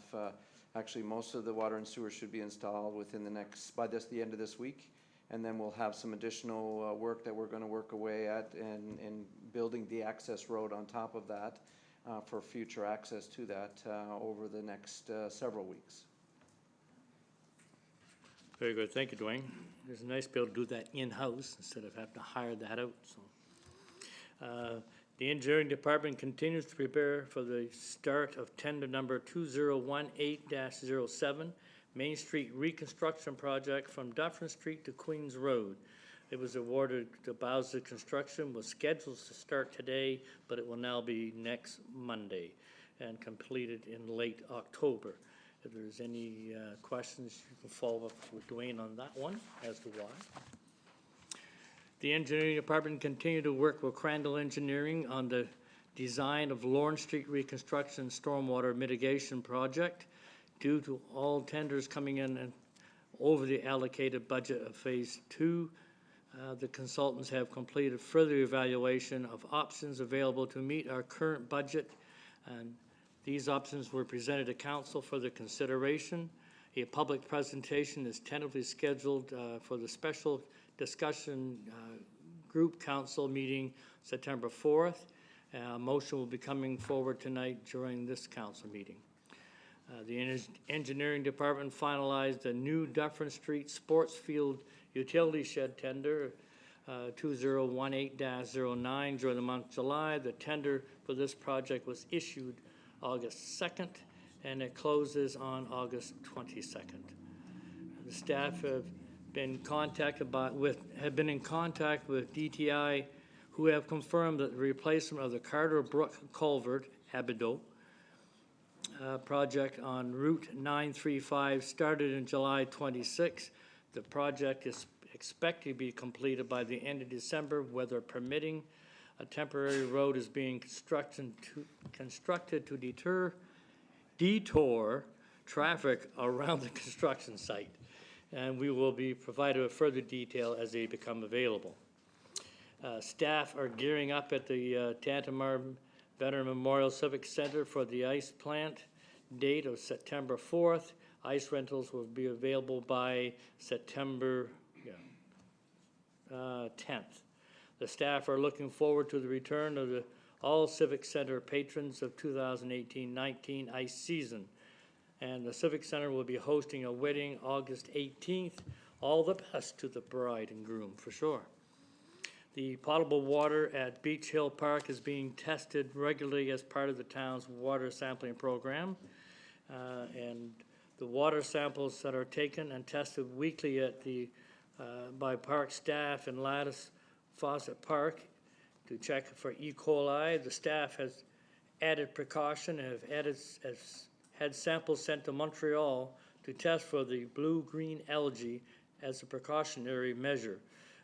actually most of the water and sewer should be installed within by the end of this week. And then we'll have some additional work that we're going to work away at in building the access road on top of that for future access to that over the next several weeks. Very good, thank you, Dwayne. It's nice to be able to do that in-house instead of having to hire that out. So, the engineering department continues to prepare for the start of tender number 2018-07. Main Street reconstruction project from Dufferin Street to Queens Road. It was awarded to Bowser Construction, was scheduled to start today, but it will now be next Monday and completed in late October. If there's any questions, you can follow up with Dwayne on that one as to why. The engineering department continued to work with Crandall Engineering on the design of Lawrence Street reconstruction stormwater mitigation project. Due to all tenders coming in and over the allocated budget of Phase 2, the consultants have completed further evaluation of options available to meet our current budget, and these options were presented to Council for the consideration. A public presentation is tentatively scheduled for the special discussion group council meeting September 4th. A motion will be coming forward tonight during this council meeting. The engineering department finalized a new Dufferin Street sports field utility shed tender 2018-09 during the month of July. The tender for this project was issued August 2nd, and it closes on August 22nd. The staff have been in contact with DTI, who have confirmed that the replacement of the Carter Brook Culvert, Abido, project on Route 935 started in July 26. The project is expected to be completed by the end of December, weather permitting. A temporary road is being constructed to detour traffic around the construction site, and we will be provided with further detail as they become available. Staff are gearing up at the Tantamar Veteran Memorial Civic Center for the ice plant date of September 4th. Ice rentals will be available by September 10th. The staff are looking forward to the return of all Civic Center patrons of 2018-19 ice season. And the Civic Center will be hosting a wedding August 18th. All the best to the bride and groom, for sure. The potable water at Beach Hill Park is being tested regularly as part of the town's water sampling program. And the water samples that are taken and tested weekly at by park staff in Lattice Fawcett Park to check for E. coli. The staff has added precaution and has had samples sent to Montreal to test for the blue-green algae as a precautionary measure.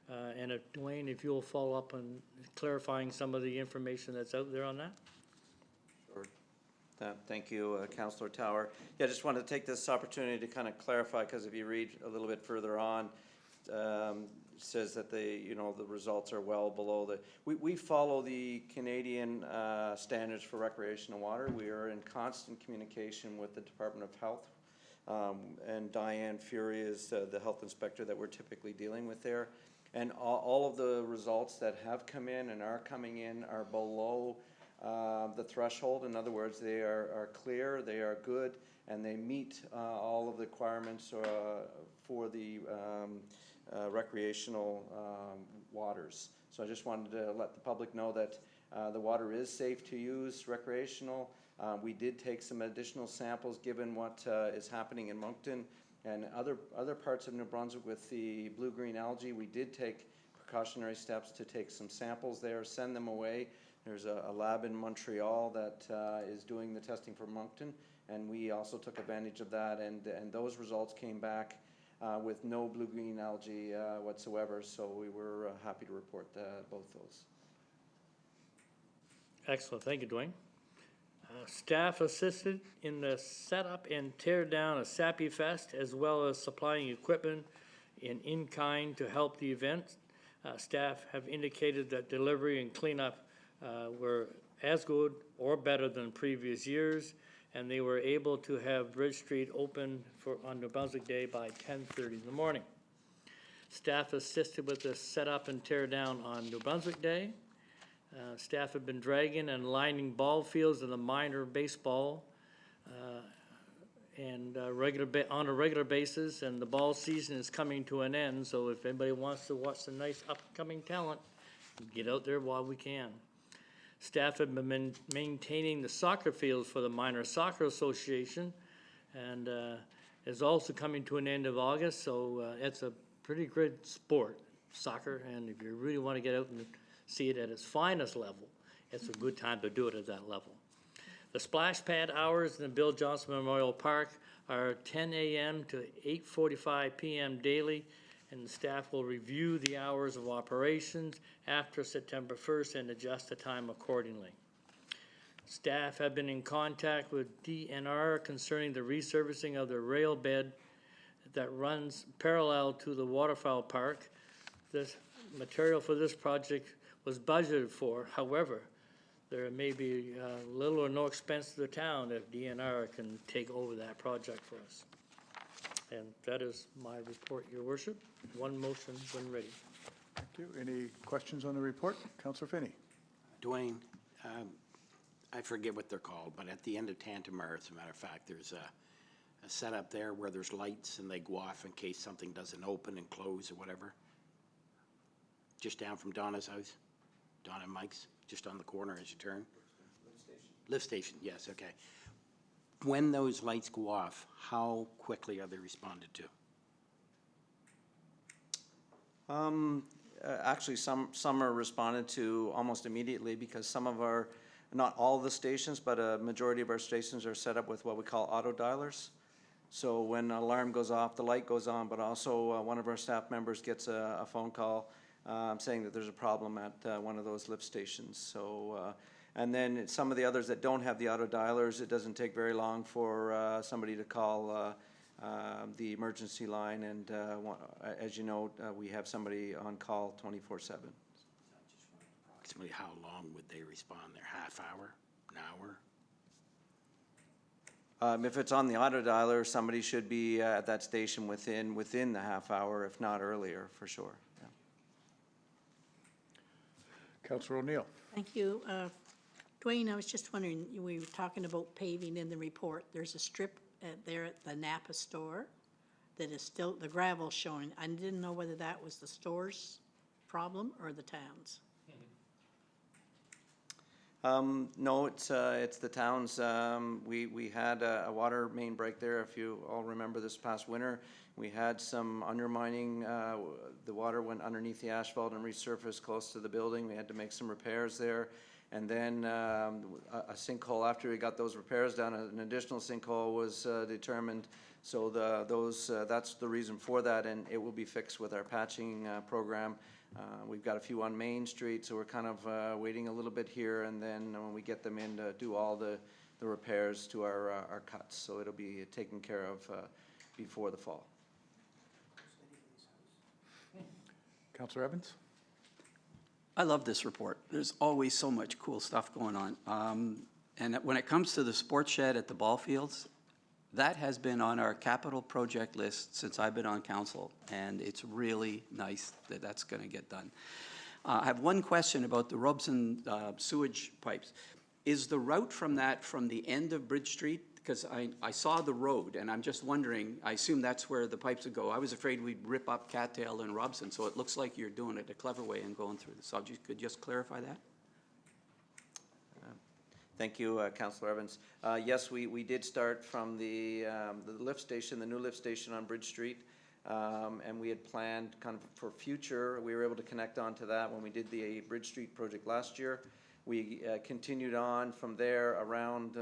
And Dwayne, if you'll follow up on clarifying some of the information that's out there on that? Thank you, Councillor Tower. Yeah, I just wanted to take this opportunity to kind of clarify, because if you read a little bit further on, it says that the results are well below we follow the Canadian standards for recreational water. We are in constant communication with the Department of Health, and Diane Fury is the health inspector that we're typically dealing with there. And all of the results that have come in and are coming in are below the threshold. In other words, they are clear, they are good, and they meet all of the requirements for the recreational waters. So I just wanted to let the public know that the water is safe to use recreational. We did take some additional samples given what is happening in Moncton and other parts of New Brunswick with the blue-green algae. We did take precautionary steps to take some samples there, send them away. There's a lab in Montreal that is doing the testing for Moncton, and we also took advantage of that, and those results came back with no blue-green algae whatsoever, so we were happy to report both those. Excellent, thank you, Dwayne. Staff assisted in the setup and tear down of Sappy Fest, as well as supplying equipment in kind to help the event. Staff have indicated that delivery and cleanup were as good or better than previous years, and they were able to have Bridge Street open on New Brunswick Day by 10:30 in the morning. Staff assisted with the setup and tear down on New Brunswick Day. Staff have been dragging and lining ball fields in the minor baseball and on a regular basis, and the ball season is coming to an end, so if anybody wants to watch some nice upcoming talent, get out there while we can. Staff have been maintaining the soccer fields for the Minor Soccer Association, and is also coming to an end of August, so it's a pretty good sport, soccer, and if you really want to get out and see it at its finest level, it's a good time to do it at that level. The splash pad hours in the Bill Johnson Memorial Park are 10 a.m. to 8:45 p.m. daily, and the staff will review the hours of operations after September 1st and adjust the time accordingly. Staff have been in contact with DNR concerning the resurfacing of the rail bed that runs parallel to the waterfowl park. This material for this project was budgeted for. However, there may be little or no expense to the town if DNR can take over that project for us. And that is my report, Your Worship. One motion when ready. Thank you. Any questions on the report? Councillor Finney. Dwayne, I forget what they're called, but at the end of Tantamar, as a matter of fact, there's a setup there where there's lights and they go off in case something doesn't open and close or whatever. Just down from Donna's house, Donna and Mike's, just on the corner as you turn. Lift station, yes, okay. When those lights go off, how quickly are they responded to? Actually, some are responded to almost immediately, because some of our, not all of the stations, but a majority of our stations are set up with what we call auto dialers. So when an alarm goes off, the light goes on, but also one of our staff members gets a phone call saying that there's a problem at one of those lift stations. So, and then some of the others that don't have the auto dialers, it doesn't take very long for somebody to call the emergency line, and as you know, we have somebody on call 24/7. Approximately how long would they respond there? Half hour, an hour? If it's on the auto dialer, somebody should be at that station within the half hour, if not earlier, for sure. Yeah. Councillor O'Neill. Thank you. Dwayne, I was just wondering, we were talking about paving in the report. There's a strip there at the Napa store that is still, the gravel showing. I didn't know whether that was the store's problem or the town's. No, it's the town's. We had a water main break there, if you all remember this past winter. We had some undermining. The water went underneath the asphalt and resurfaced close to the building. We had to make some repairs there. And then a sinkhole, after we got those repairs done, an additional sinkhole was determined. So that's the reason for that, and it will be fixed with our patching program. We've got a few on Main Street, so we're kind of waiting a little bit here, and then when we get them in to do all the the repairs to our cuts. So it'll be taken care of before the fall. Councillor Evans? I love this report. There's always so much cool stuff going on. And when it comes to the sports shed at the ball fields, that has been on our capital project list since I've been on council, and it's really nice that that's going to get done. I have one question about the Robson sewage pipes. Is the route from that from the end of Bridge Street? Because I saw the road, and I'm just wondering, I assume that's where the pipes would go. I was afraid we'd rip up Cattail and Robson, so it looks like you're doing it a clever way and going through the subject. Could you just clarify that? Thank you, Councillor Evans. Yes, we did start from the lift station, the new lift station on Bridge Street, and we had planned kind of for future. We were able to connect onto that when we did the Bridge Street project last year. We continued on from there around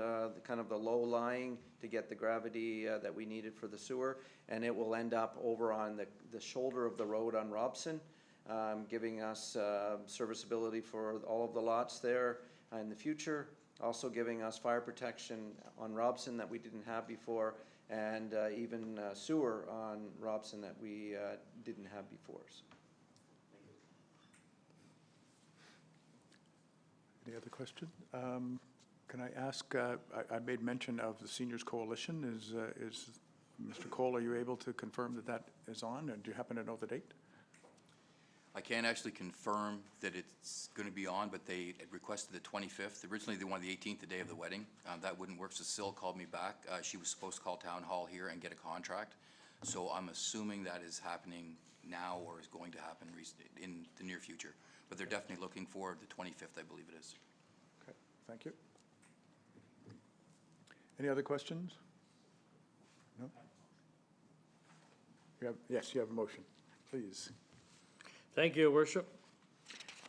kind of the low-lying to get the gravity that we needed for the sewer, and it will end up over on the shoulder of the road on Robson, giving us serviceability for all of the lots there in the future, also giving us fire protection on Robson that we didn't have before, and even sewer on Robson that we didn't have before. So. Any other question? Can I ask, I made mention of the Seniors Coalition. Is Mr. Cole, are you able to confirm that that is on, and do you happen to know the date? I can't actually confirm that it's going to be on, but they had requested the 25th. Originally, they wanted the 18th, the day of the wedding. That wouldn't work, so Syl called me back. She was supposed to call Town Hall here and get a contract. So I'm assuming that is happening now or is going to happen in the near future. But they're definitely looking for the 25th, I believe it is. Okay, thank you. Any other questions? No? Yes, you have a motion, please. Thank you, Your Worship.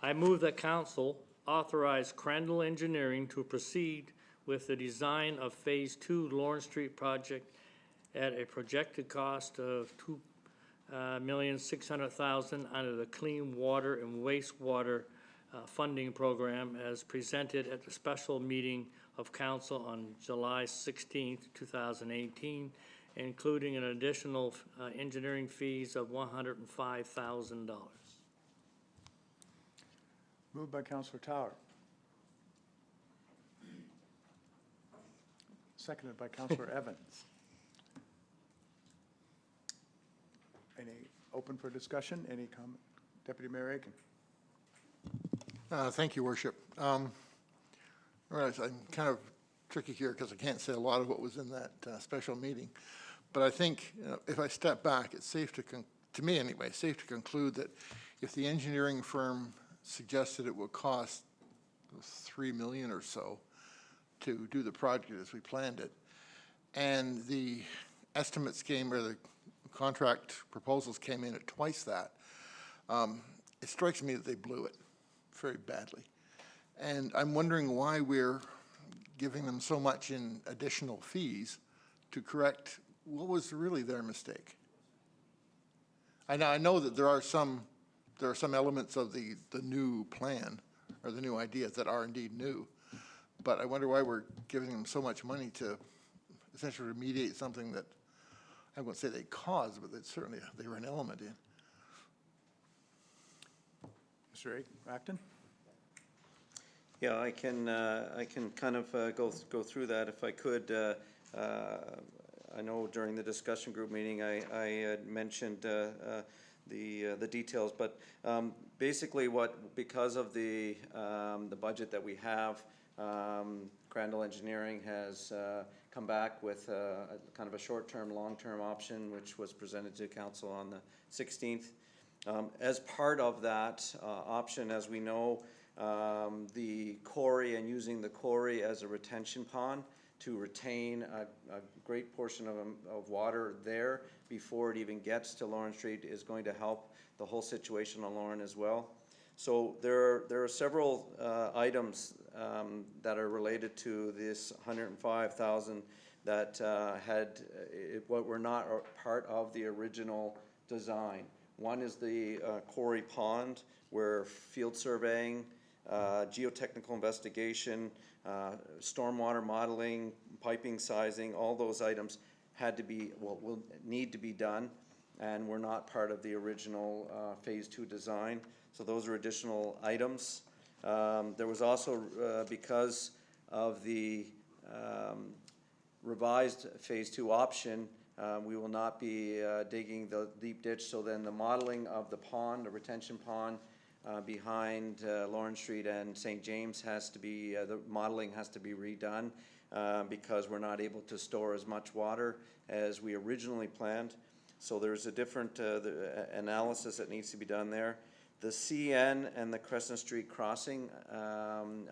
I move that council authorize Crandall Engineering to proceed with the design of Phase 2 Lawrence Street project at a projected cost of $2,600,000 under the Clean Water and Wastewater Funding Program as presented at the special meeting of council on July 16th, 2018, including an additional engineering fees of $105,000. Moved by Councillor Tower. Seconded by Councillor Evans. Any open for discussion? Any comment? Deputy Mayor Aiken. Thank you, Worship. All right, so I'm kind of tricky here because I can't say a lot of what was in that special meeting. But I think if I step back, it's safe to me anyway, safe to conclude that if the engineering firm suggested it would cost $3 million or so to do the project as we planned it, and the estimates came, or the contract proposals came in at twice that, it strikes me that they blew it very badly. And I'm wondering why we're giving them so much in additional fees to correct what was really their mistake. I know that there are some elements of the new plan or the new ideas that are indeed new, but I wonder why we're giving them so much money to essentially remediate something that I won't say they caused, but that certainly they were an element in. Mr. Acton? Yeah, I can kind of go through that if I could. I know during the discussion group meeting I had mentioned the details, but basically because of the budget that we have, Crandall Engineering has come back with kind of a short-term, long-term option, which was presented to council on the 16th. As part of that option, as we know, the quarry and using the quarry as a retention pond to retain a great portion of water there before it even gets to Lawrence Street is going to help the whole situation on Lawrence as well. So there are several items that are related to this $105,000 that were not part of the original design. One is the quarry pond, where field surveying geotechnical investigation, stormwater modeling, piping sizing, all those items had to be, will need to be done, and were not part of the original Phase 2 design. So those are additional items. There was also, because of the revised Phase 2 option, we will not be digging the deep ditch, so then the modeling of the pond, the retention pond behind Lawrence Street and St. James has to be, the modeling has to be redone because we're not able to store as much water as we originally planned. So there's a different analysis that needs to be done there. The CN and the Crescent Street crossing,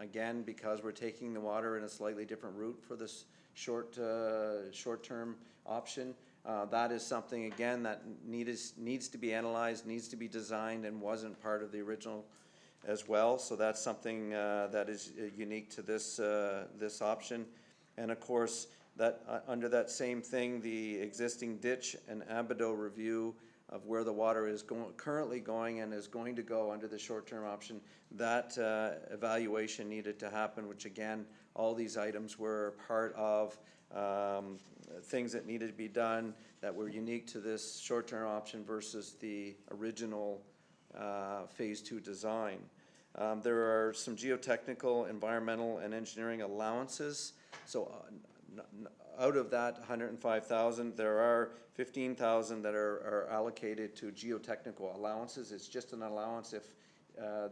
again, because we're taking the water in a slightly different route for this short-term option, that is something, again, that needs to be analyzed, needs to be designed, and wasn't part of the original as well. So that's something that is unique to this, this option. And of course, that under that same thing, the existing ditch and abadeau review of where the water is currently going and is going to go under the short-term option, that evaluation needed to happen, which again, all these items were part of things that needed to be done that were unique to this short-term option versus the original Phase 2 design. There are some geotechnical, environmental, and engineering allowances. So out of that 105,000, there are 15,000 that are allocated to geotechnical allowances. It's just an allowance if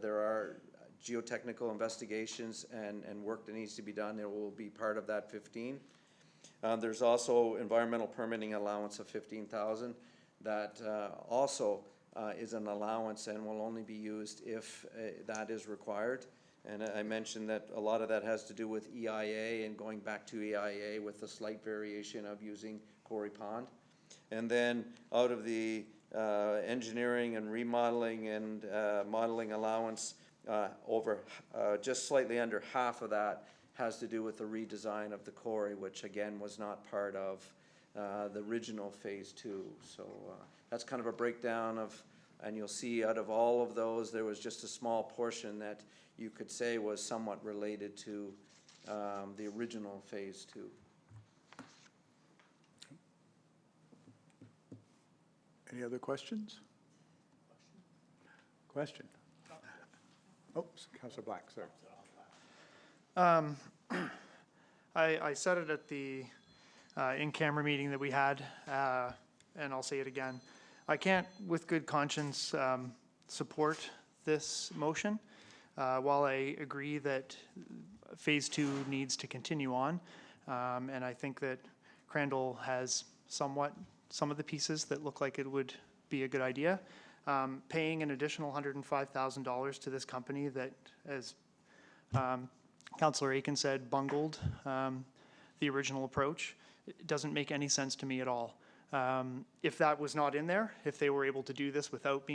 there are geotechnical investigations and work that needs to be done. It will be part of that 15. There's also environmental permitting allowance of 15,000 that also is an allowance and will only be used if that is required. And I mentioned that a lot of that has to do with EIA and going back to EIA with a slight variation of using Quarry Pond. And then out of the engineering and remodeling and modeling allowance, over just slightly under half of that has to do with the redesign of the quarry, which again was not part of the original Phase 2. So that's kind of a breakdown of, and you'll see out of all of those, there was just a small portion that you could say was somewhat related to the original Phase 2. Any other questions? Question? Oops, Councillor Black, sir. I said it at the in-camera meeting that we had, and I'll say it again. I can't, with good conscience, support this motion. While I agree that Phase 2 needs to continue on, and I think that Crandall has some of the pieces that look like it would be a good idea, paying an additional $105,000 to this company that, as Councillor Aiken said, bungled the original approach, it doesn't make any sense to me at all. If that was not in there, if they were able to do this without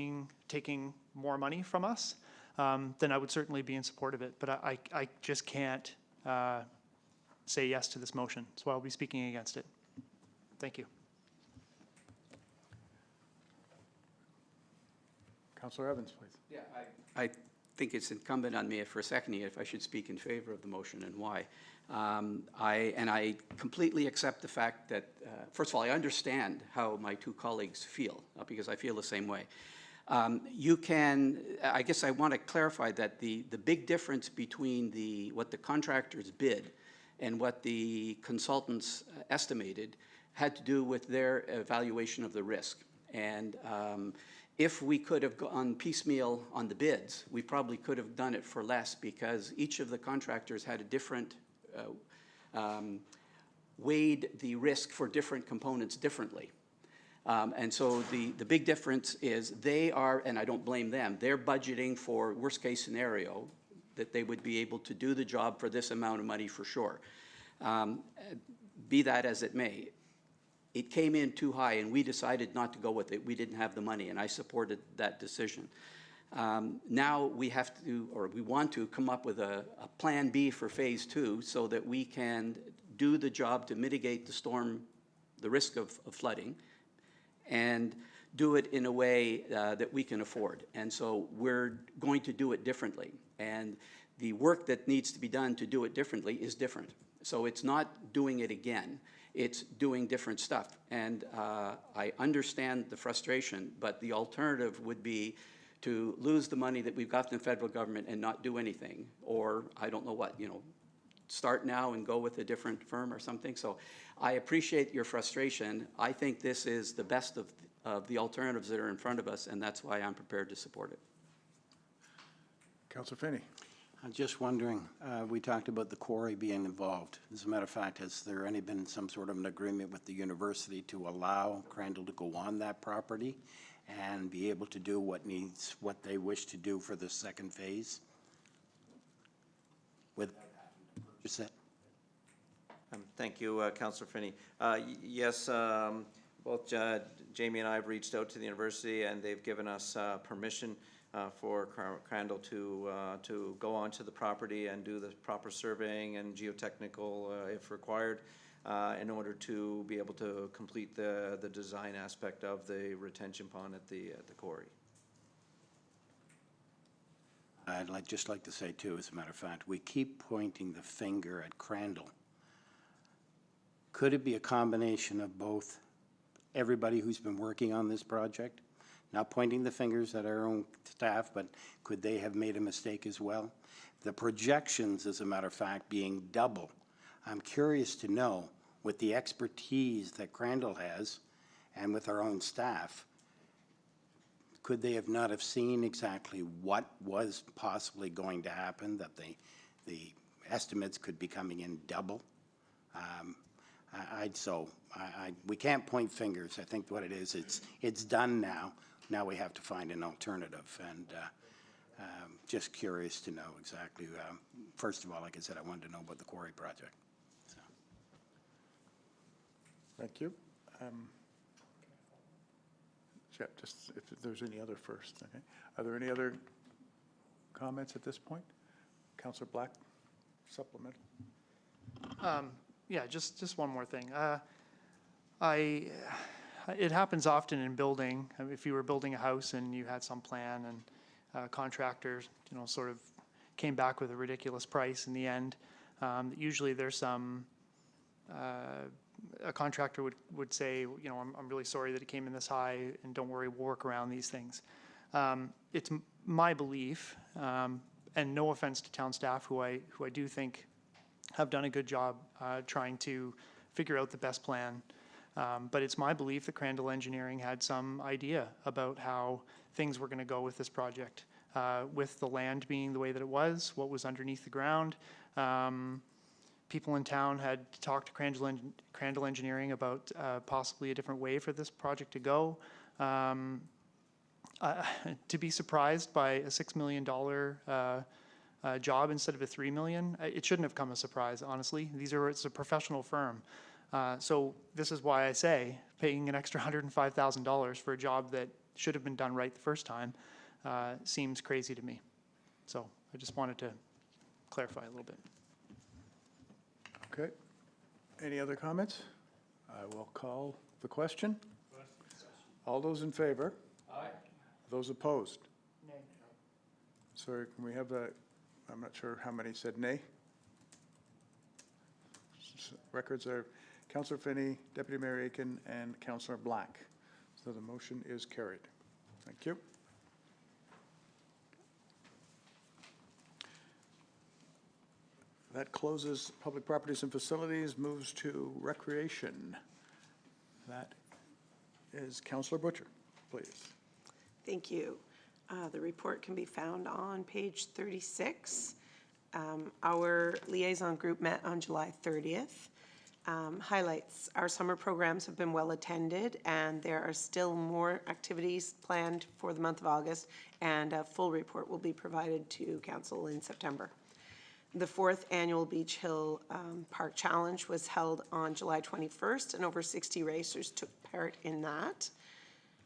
taking more money from us, then I would certainly be in support of it. But I just can't say yes to this motion, so I'll be speaking against it. Thank you. Councillor Evans, please. Yeah, I think it's incumbent on me for a second if I should speak in favor of the motion and why. I completely accept the fact that, first of all, I understand how my two colleagues feel, because I feel the same way. I guess I want to clarify that the big difference between what the contractors bid and what the consultants estimated had to do with their evaluation of the risk. And if we could have gone piecemeal on the bids, we probably could have done it for less, because each of the contractors had a different, weighed the risk for different components differently. And so the big difference is they are, and I don't blame them, they're budgeting for worst case scenario, that they would be able to do the job for this amount of money for sure. Be that as it may, it came in too high and we decided not to go with it. We didn't have the money, and I supported that decision. Now we have to, or we want to come up with a plan B for Phase 2 so that we can do the job to mitigate the risk of flooding, and do it in a way that we can afford. And so we're going to do it differently. And the work that needs to be done to do it differently is different. So it's not doing it again. It's doing different stuff. And I understand the frustration, but the alternative would be to lose the money that we've got from the federal government and not do anything, or I don't know what, start now and go with a different firm or something. So I appreciate your frustration. I think this is the best of the alternatives that are in front of us, and that's why I'm prepared to support it. Councillor Finney. I'm just wondering, we talked about the quarry being involved. As a matter of fact, has there been some sort of an agreement with the university to allow Crandall to go on that property and be able to do what they wish to do for the second phase? Without having to purchase it? Thank you, Councillor Finney. Yes, both Jamie and I have reached out to the university, and they've given us permission for Crandall to go onto the property and do the proper surveying and geotechnical, if required, in order to be able to complete the design aspect of the retention pond at the quarry. I'd just like to say too, as a matter of fact, we keep pointing the finger at Crandall. Could it be a combination of both everybody who's been working on this project? Not pointing the fingers at our own staff, but could they have made a mistake as well? The projections, as a matter of fact, being double. I'm curious to know, with the expertise that Crandall has and with our own staff, could they have not have seen exactly what was possibly going to happen, that the estimates could be coming in double? We can't point fingers. I think what it is, it's done now. Now we have to find an alternative, and just curious to know exactly. First of all, like I said, I wanted to know about the quarry project. So. Thank you. Yeah, just if there's any other first. Okay. Are there any other comments at this point? Councillor Black, supplemental. Yeah, just one more thing. It happens often in building. If you were building a house and you had some plan, and contractors, sort of came back with a ridiculous price in the end, usually there's some. A contractor would say, I'm really sorry that it came in this high, and don't worry, we'll work around these things. It's my belief, and no offense to town staff, who I do think have done a good job trying to figure out the best plan. But it's my belief that Crandall Engineering had some idea about how things were going to go with this project, with the land being the way that it was, what was underneath the ground. People in town had talked to Crandall Engineering about possibly a different way for this project to go. To be surprised by a $6 million job instead of a $3 million, it shouldn't have come as a surprise, honestly. It's a professional firm. So this is why I say paying an extra $105,000 for a job that should have been done right the first time seems crazy to me. So I just wanted to clarify a little bit. Okay. Any other comments? I will call the question. All those in favor? Aye. Those opposed? Nay. Sorry, can we have that? I'm not sure how many said nay. Records are Councillor Finney, Deputy Mayor Aiken, and Councillor Black. So the motion is carried. Thank you. That closes public properties and facilities, moves to recreation. That is Councillor Butcher, please. Thank you. The report can be found on page 36. Our liaison group met on July 30th. Highlights: our summer programs have been well attended, and there are still more activities planned for the month of August, and a full report will be provided to council in September. The 4th annual Beach Hill Park Challenge was held on July 21st, and over 60 racers took part in that.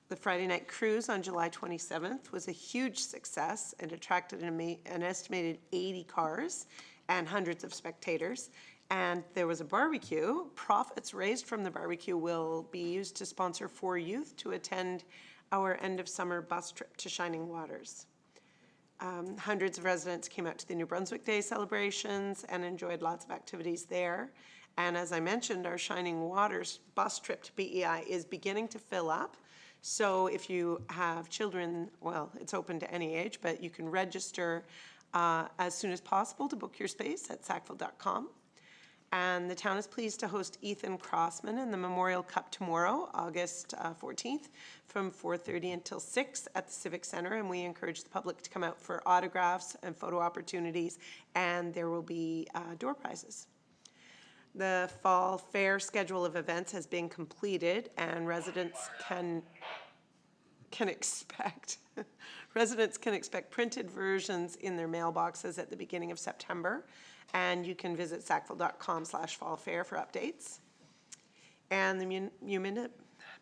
The Friday night cruise on July 27th was a huge success and attracted an estimated 80 cars and hundreds of spectators. And there was a barbecue. Profits raised from the barbecue will be used to sponsor 4 youth to attend our end-of-summer bus trip to Shining Waters. Hundreds of residents came out to the New Brunswick Day celebrations and enjoyed lots of activities there. And as I mentioned, our Shining Waters bus trip to BEI is beginning to fill up. So if you have children, well, it's open to any age, but you can register as soon as possible to book your space at sackville.com. And the town is pleased to host Ethan Crossman in the Memorial Cup tomorrow, August 14th, from 4:30 until 6 at the Civic Center. And we encourage the public to come out for autographs and photo opportunities, and there will be door prizes. The fall fair schedule of events has been completed, and residents can expect residents can expect printed versions in their mailboxes at the beginning of September. And you can visit sackville.com/fallfair for updates. And the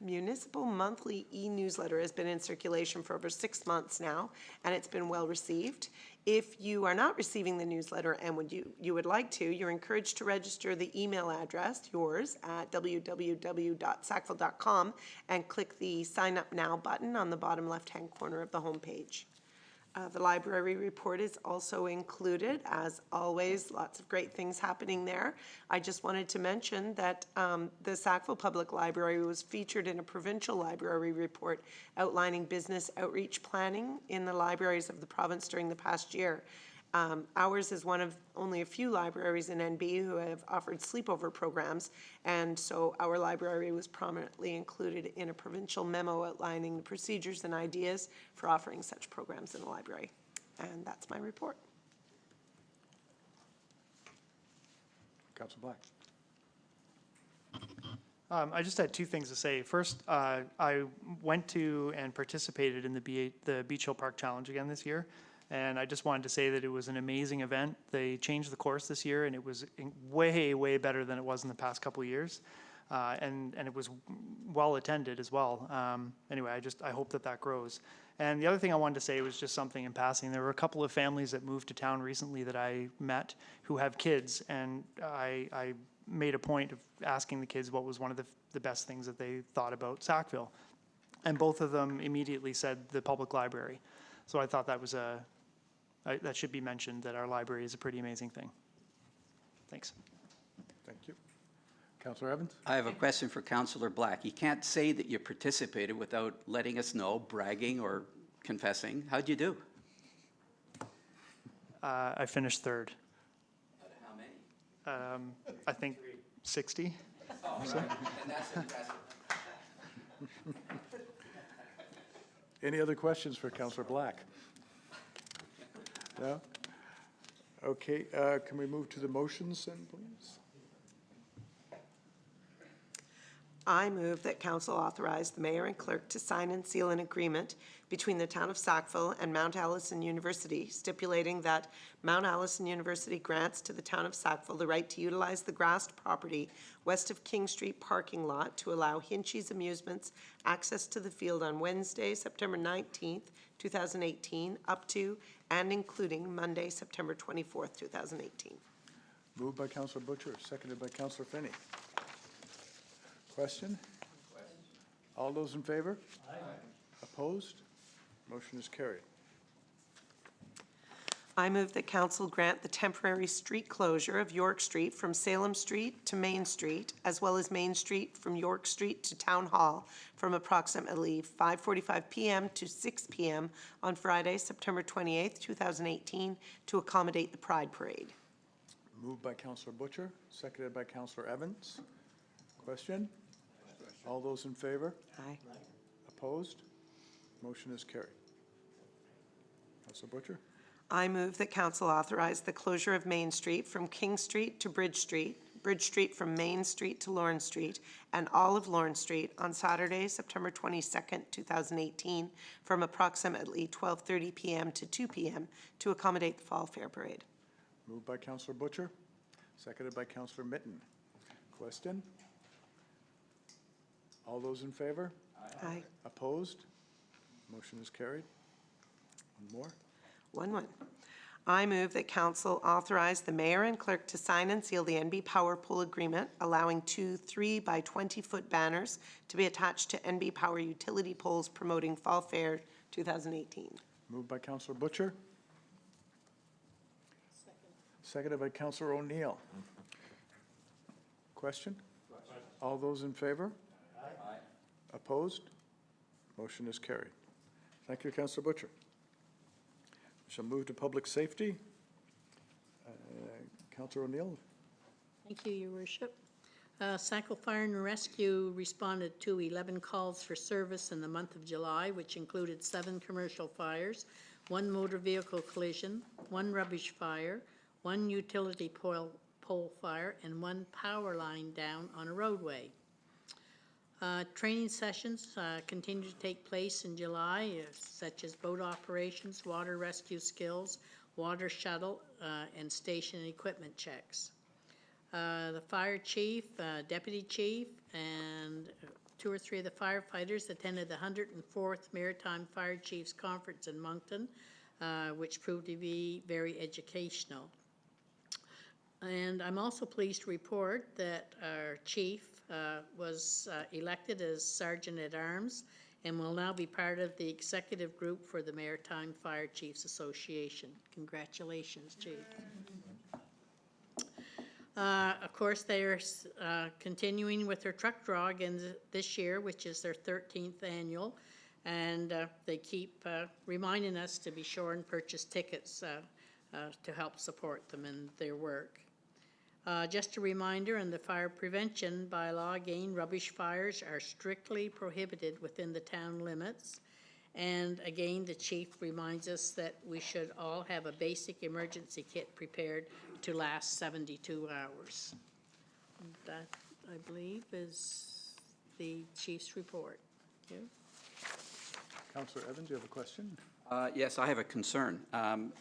municipal monthly e-newsletter has been in circulation for over 6 months now, and it's been well received. If you are not receiving the newsletter and you would like to, you're encouraged to register the email address, yours, at www.sackville.com and click the Sign Up Now button on the bottom left-hand corner of the homepage. The library report is also included. As always, lots of great things happening there. I just wanted to mention that the Sackville Public Library was featured in a provincial library report outlining business outreach planning in the libraries of the province during the past year. Ours is one of only a few libraries in NB who have offered sleepover programs, and so our library was prominently included in a provincial memo outlining the procedures and ideas for offering such programs in the library. And that's my report. Councillor Black. I just had two things to say. First, I went to and participated in the Beach Hill Park Challenge again this year. And I just wanted to say that it was an amazing event. They changed the course this year, and it was way, way better than it was in the past couple of years. And it was well attended as well. Anyway, I hope that grows. And the other thing I wanted to say was just something in passing. There were a couple of families that moved to town recently that I met who have kids, and I made a point of asking the kids what was one of the best things that they thought about Sackville. And both of them immediately said the public library. So I thought that was that should be mentioned, that our library is a pretty amazing thing. Thanks. Thank you. Councillor Evans? I have a question for Councillor Black. You can't say that you participated without letting us know, bragging or confessing. How'd you do? I finished third. Out of how many? I think 60. Oh, So. and that's impressive. Any other questions for Councillor Black? No? Okay, can we move to the motions then, please? I move that council authorize the mayor and clerk to sign and seal an agreement between the town of Sackville and Mount Allison University, stipulating that Mount Allison University grants to the town of Sackville the right to utilize the grassed property west of King Street parking lot to allow Hinchy's Amusements access to the field on Wednesday, September 19th, 2018, up to and including Monday, September 24th, 2018. Moved by Councillor Butcher, seconded by Councillor Finney. Question? All those in favor? Aye. Opposed? Motion is carried. I move that council grant the temporary street closure of York Street from Salem Street to Main Street, as well as Main Street from York Street to Town Hall from approximately 5:45 p.m. to 6 p.m. on Friday, September 28th, 2018, to accommodate the Pride Parade. Moved by Councillor Butcher, seconded by Councillor Evans. Question? All those in favor? Aye. Opposed? Motion is carried. Councillor Butcher? I move that council authorize the closure of Main Street from King Street to Bridge Street from Main Street to Lawrence Street, and all of Lawrence Street on Saturday, September 22nd, 2018, from approximately 12:30 p.m. to 2 p.m. to accommodate the Fall Fair Parade. Moved by Councillor Butcher, seconded by Councillor Mitten. Question? All those in favor? Aye. Opposed? Motion is carried. One more. One. I move that council authorize the mayor and clerk to sign and seal the NB Power Pole Agreement, allowing 2 3 by 20-foot banners to be attached to NB Power utility poles promoting Fall Fair 2018. Moved by Councillor Butcher. Seconded by Councillor O'Neill. Question? All those in favor? Aye. Opposed? Motion is carried. Thank you, Councillor Butcher. We shall move to public safety. Councillor O'Neill. Thank you, Your Worship. Sackville Fire and Rescue responded to 11 calls for service in the month of July, which included 7 commercial fires, 1 motor vehicle collision, 1 rubbish fire, 1 utility pole fire, and 1 power line down on a roadway. Training sessions continue to take place in July, such as boat operations, water rescue skills, water shuttle, and station and equipment checks. The fire chief, deputy chief, and 2 or 3 of the firefighters attended the 104th Maritime Fire Chiefs Conference in Moncton, which proved to be very educational. And I'm also pleased to report that our chief was elected as Sergeant at Arms and will now be part of the executive group for the Maritime Fire Chiefs Association. Congratulations, Chief. Of course, they are continuing with their truck draw again this year, which is their 13th annual, and they keep reminding us to be sure and purchase tickets to help support them in their work. Just a reminder, in the fire prevention bylaw, again, rubbish fires are strictly prohibited within the town limits. And again, the chief reminds us that we should all have a basic emergency kit prepared to last 72 hours. That, I believe, is the chief's report. Thank you. Councillor Evans, you have a question? Yes, I have a concern.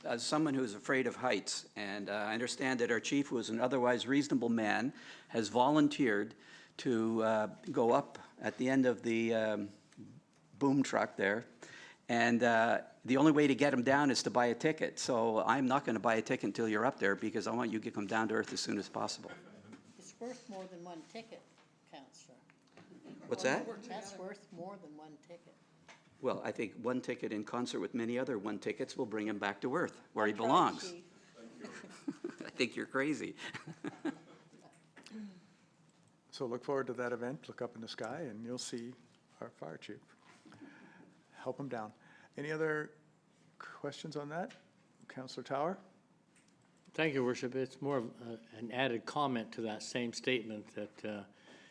As someone who's afraid of heights, and I understand that our chief, who is an otherwise reasonable man, has volunteered to go up at the end of the boom truck there, and the only way to get him down is to buy a ticket. So I'm not going to buy a ticket until you're up there, because I want you to come down to earth as soon as possible. It's worth more than 1 ticket, Councillor. What's that? That's worth more than 1 ticket. Well, I think 1 ticket in concert with many other 1 tickets will bring him back to earth, where he belongs. I think you're crazy. So look forward to that event. Look up in the sky and you'll see our fire chief. Help him down. Any other questions on that? Councillor Tower? Thank you, Worship. It's more of an added comment to that same statement that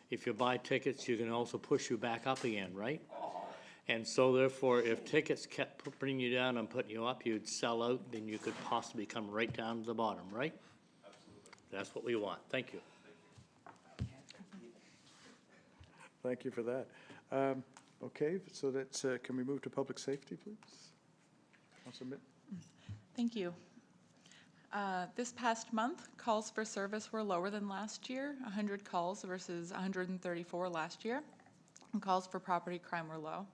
if you buy tickets, you can also push you back up again, right? And so therefore, if tickets kept bringing you down and putting you up, you'd sell out, then you could possibly come right down to the bottom, right? Absolutely. That's what we want. Thank you. Thank you for that. Okay, so that's, can we move to public safety, please? Councillor Mitt? Thank you. This past month, calls for service were lower than last year, 100 calls versus 134 last year, and calls for property crime were low.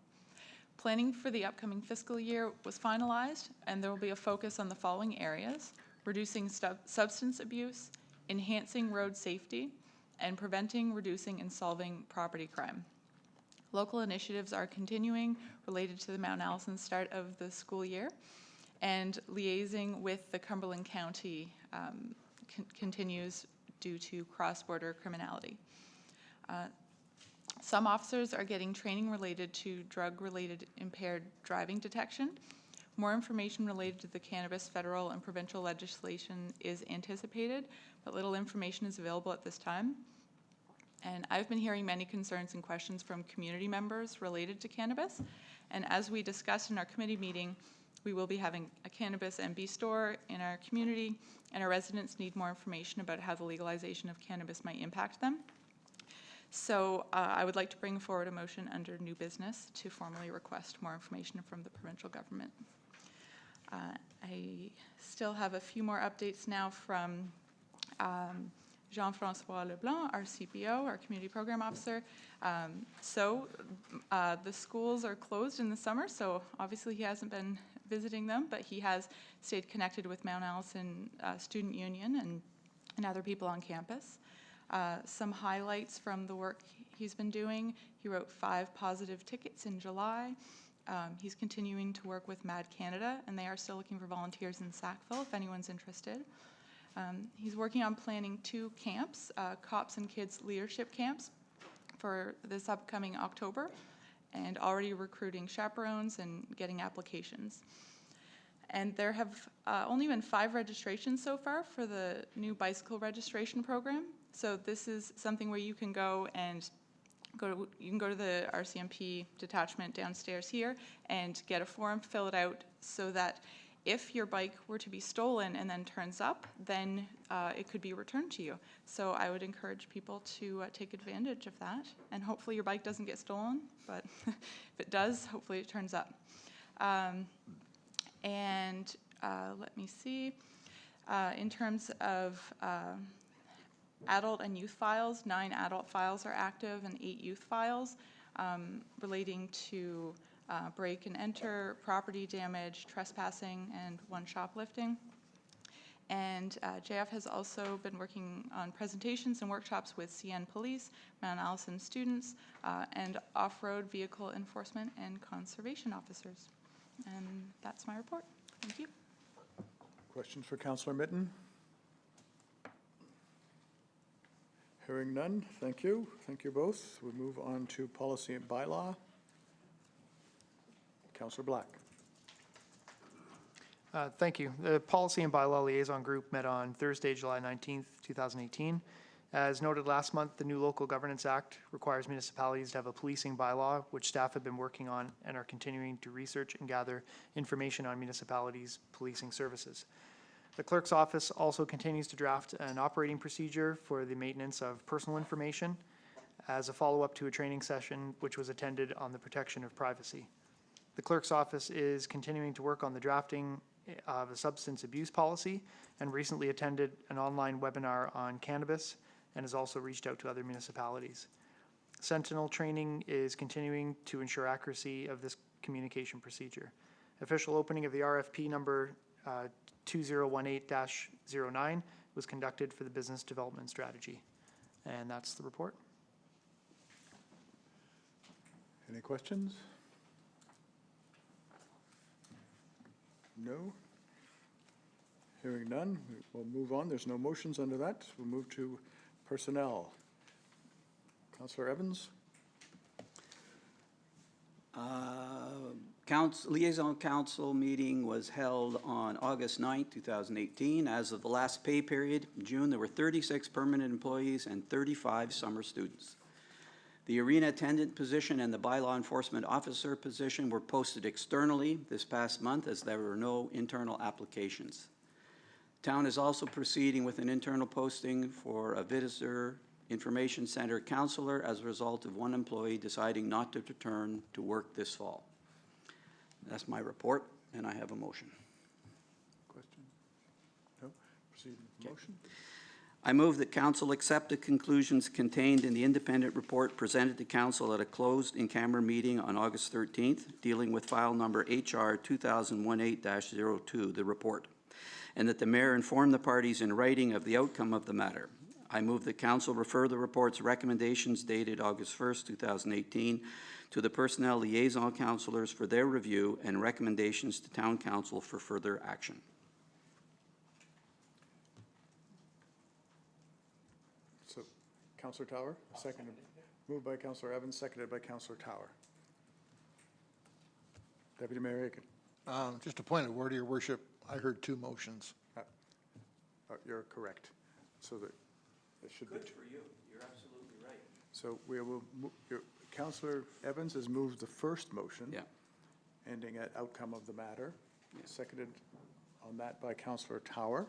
Planning for the upcoming fiscal year was finalized, and there will be a focus on the following areas: reducing substance abuse, enhancing road safety, and preventing, reducing, and solving property crime. Local initiatives are continuing related to the Mount Allison start of the school year, and liaising with the Cumberland County continues due to cross-border criminality. Some officers are getting training related to drug-related impaired driving detection. More information related to the cannabis federal and provincial legislation is anticipated, but little information is available at this time. And I've been hearing many concerns and questions from community members related to cannabis. And as we discussed in our committee meeting, we will be having a cannabis MB store in our community, and our residents need more information about how the legalization of cannabis might impact them. So I would like to bring forward a motion under new business to formally request more information from the provincial government. I still have a few more updates now from Jean-Francois Leblanc, our CPO, our Community Program Officer. The schools are closed in the summer, so obviously he hasn't been visiting them, but he has stayed connected with Mount Allison Student Union and other people on campus. Some highlights from the work he's been doing: he wrote 5 positive tickets in July. He's continuing to work with Mad Canada, and they are still looking for volunteers in Sackville if anyone's interested. He's working on planning 2 camps, Cops and Kids Leadership Camps, for this upcoming October, and already recruiting chaperones and getting applications. And there have only been 5 registrations so far for the new bicycle registration program. So this is something where you can go to the RCMP detachment downstairs here and get a form, fill it out, so that if your bike were to be stolen and then turns up, then it could be returned to you. So I would encourage people to take advantage of that, and hopefully your bike doesn't get stolen, but if it does, hopefully it turns up. Let me see, in terms of adult and youth files, 9 adult files are active and 8 youth files relating to break and enter, property damage, trespassing, and 1 shoplifting. And JF has also been working on presentations and workshops with CN Police, Mount Allison students, and off-road vehicle enforcement and conservation officers. And that's my report. Thank you. Questions for Councillor Mitten? Hearing none, thank you. Thank you both. We'll move on to policy and bylaw. Councillor Black. Thank you. The Policy and Bylaw Liaison Group met on Thursday, July 19th, 2018. As noted last month, the new Local Governance Act requires municipalities to have a policing bylaw, which staff have been working on and are continuing to research and gather information on municipalities' policing services. The clerk's office also continues to draft an operating procedure for the maintenance of personal information as a follow-up to a training session which was attended on the protection of privacy. The clerk's office is continuing to work on the drafting of a substance abuse policy and recently attended an online webinar on cannabis and has also reached out to other municipalities. Sentinel training is continuing to ensure accuracy of this communication procedure. Official opening of the RFP number 2018-09 was conducted for the business development strategy. And that's the report. Any questions? No? Hearing none, we'll move on. There's no motions under that. We'll move to personnel. Councillor Evans? Liaison Council meeting was held on August 9th, 2018. As of the last pay period, in June, there were 36 permanent employees and 35 summer students. The arena attendant position and the bylaw enforcement officer position were posted externally this past month as there were no internal applications. Town is also proceeding with an internal posting for a visitor information center counselor as a result of 1 employee deciding not to return to work this fall. That's my report, and I have a motion. Question? No? Proceed with the motion. I move that council accept the conclusions contained in the independent report presented to council at a closed in-camera meeting on August 13th, dealing with file number HR 2018-02, the report, and that the mayor inform the parties in writing of the outcome of the matter. I move that council refer the report's recommendations dated August 1st, 2018 to the personnel liaison councillors for their review and recommendations to town council for further action. So, Councillor Tower, seconded. Moved by Councillor Evans, seconded by Councillor Tower. Deputy Mayor Aiken. Just a point of order, Your Worship. I heard 2 motions. You're correct. So that it should be. Good for you. You're absolutely right. So we will, Councillor Evans has moved the first motion. Yeah. Ending at outcome of the matter. Yeah. Seconded on that by Councillor Tower.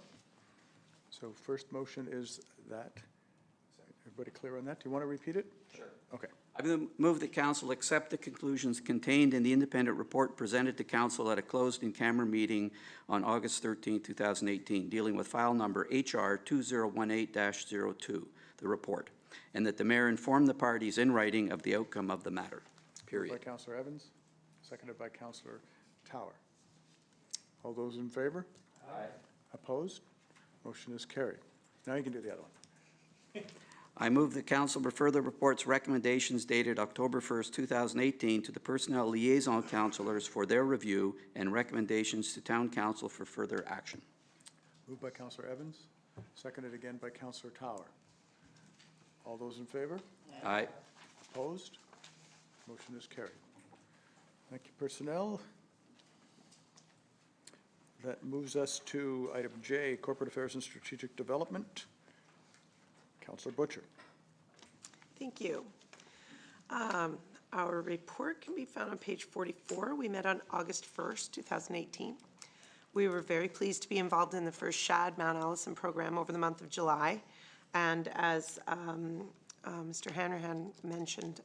So first motion is that. Everybody clear on that? Do you want to repeat it? Sure. Okay. I move that council accept the conclusions contained in the independent report presented to council at a closed in-camera meeting on August 13, 2018, dealing with file number HR 2018-02, the report, and that the mayor inform the parties in writing of the outcome of the matter, period. By Councillor Evans, seconded by Councillor Tower. All those in favor? Aye. Opposed? Motion is carried. Now you can do the other one. I move the council refer the report's recommendations dated October 1st, 2018 to the Personnel Liaison Councilors for their review and recommendations to Town Council for further action. Moved by Councillor Evans, seconded again by Councillor Tower. All those in favor? Aye. Opposed? Motion is carried. Thank you, Personnel. That moves us to item J, Corporate Affairs and Strategic Development. Councillor Butcher. Thank you. Our report can be found on page 44. We met on August 1st, 2018. We were very pleased to be involved in the first SHAD Mount Allison program over the month of July. And as Mr. Hanrahan mentioned,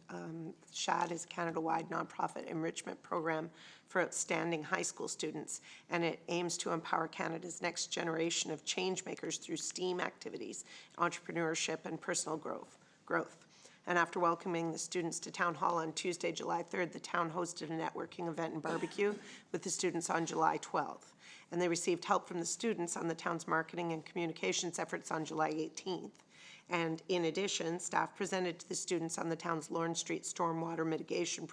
SHAD is a Canada-wide nonprofit enrichment program for outstanding high school students, and it aims to empower Canada's next generation of change makers through STEAM activities, entrepreneurship, and personal growth. And after welcoming the students to Town Hall on Tuesday, July 3rd, the town hosted a networking event and barbecue with the students on July 12th. And they received help from the students on the town's marketing and communications efforts on July 18th. And in addition, staff presented to the students on the town's Lawrence Street Stormwater Mitigation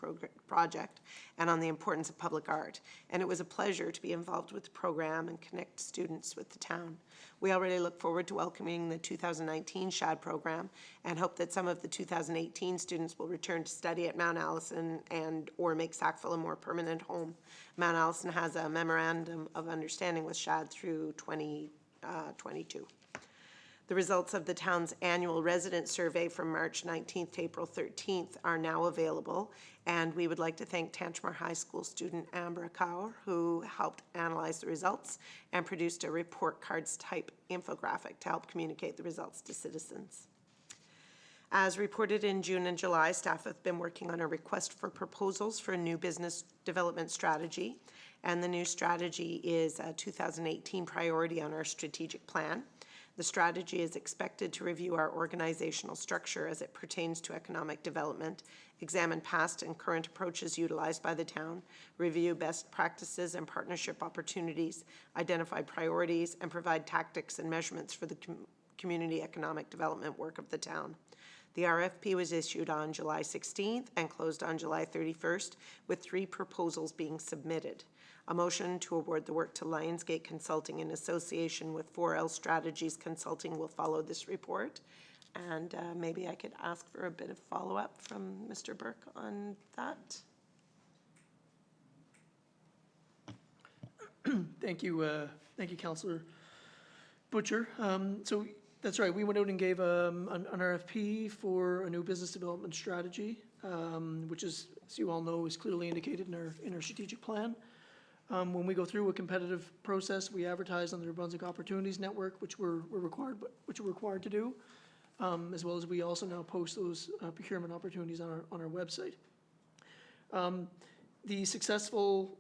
Project and on the importance of public art. And it was a pleasure to be involved with the program and connect students with the town. We already look forward to welcoming the 2019 SHAD program and hope that some of the 2018 students will return to study at Mount Allison and or make Sackville a more permanent home. Mount Allison has a memorandum of understanding with SHAD through 2022. The results of the town's annual resident survey from March 19th to April 13th are now available, and we would like to thank Tantramar High School student Amber Kaur, who helped analyze the results and produced a report cards type infographic to help communicate the results to citizens. As reported in June and July, staff have been working on a request for proposals for a new business development strategy, and the new strategy is a 2018 priority on our strategic plan. The strategy is expected to review our organizational structure as it pertains to economic development, examine past and current approaches utilized by the town, review best practices and partnership opportunities, identify priorities, and provide tactics and measurements for the community economic development work of the town. The RFP was issued on July 16th and closed on July 31st, with 3 proposals being submitted. A motion to award the work to Lionsgate Consulting in association with 4L Strategies Consulting will follow this report. And maybe I could ask for a bit of follow-up from Mr. Burke on that. Thank you, Councillor Butcher. So that's right, we went out and gave an RFP for a new business development strategy, which is, as you all know, is clearly indicated in our strategic plan. When we go through a competitive process, we advertise on the New Brunswick Opportunities Network, which we're required to do, as well as we also now post those procurement opportunities on our website. The successful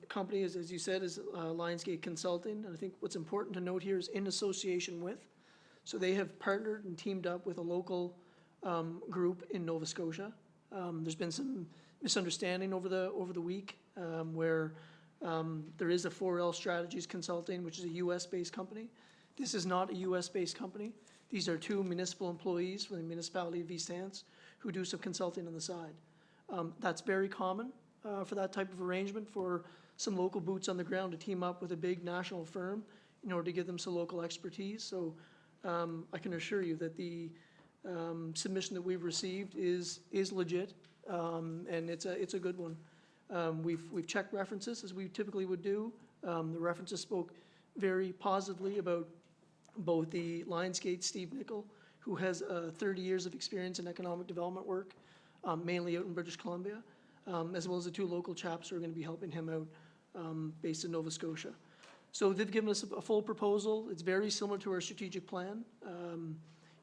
company, as you said, is Lionsgate Consulting, and I think what's important to note here is in association with. So they have partnered and teamed up with a local group in Nova Scotia. There's been some misunderstanding over the week where there is a 4L Strategies Consulting, which is a US-based company. This is not a US-based company. These are 2 municipal employees from the municipality of East Hants who do some consulting on the side. That's very common for that type of arrangement, for some local boots on the ground to team up with a big national firm in order to give them some local expertise. So I can assure you that the submission that we've received is legit, and it's a good one. We've checked references as we typically would do. The references spoke very positively about both the Lionsgate Steve Nickel, who has 30 years of experience in economic development work, mainly out in British Columbia, as well as the 2 local chaps who are going to be helping him out based in Nova Scotia. So they've given us a full proposal. It's very similar to our strategic plan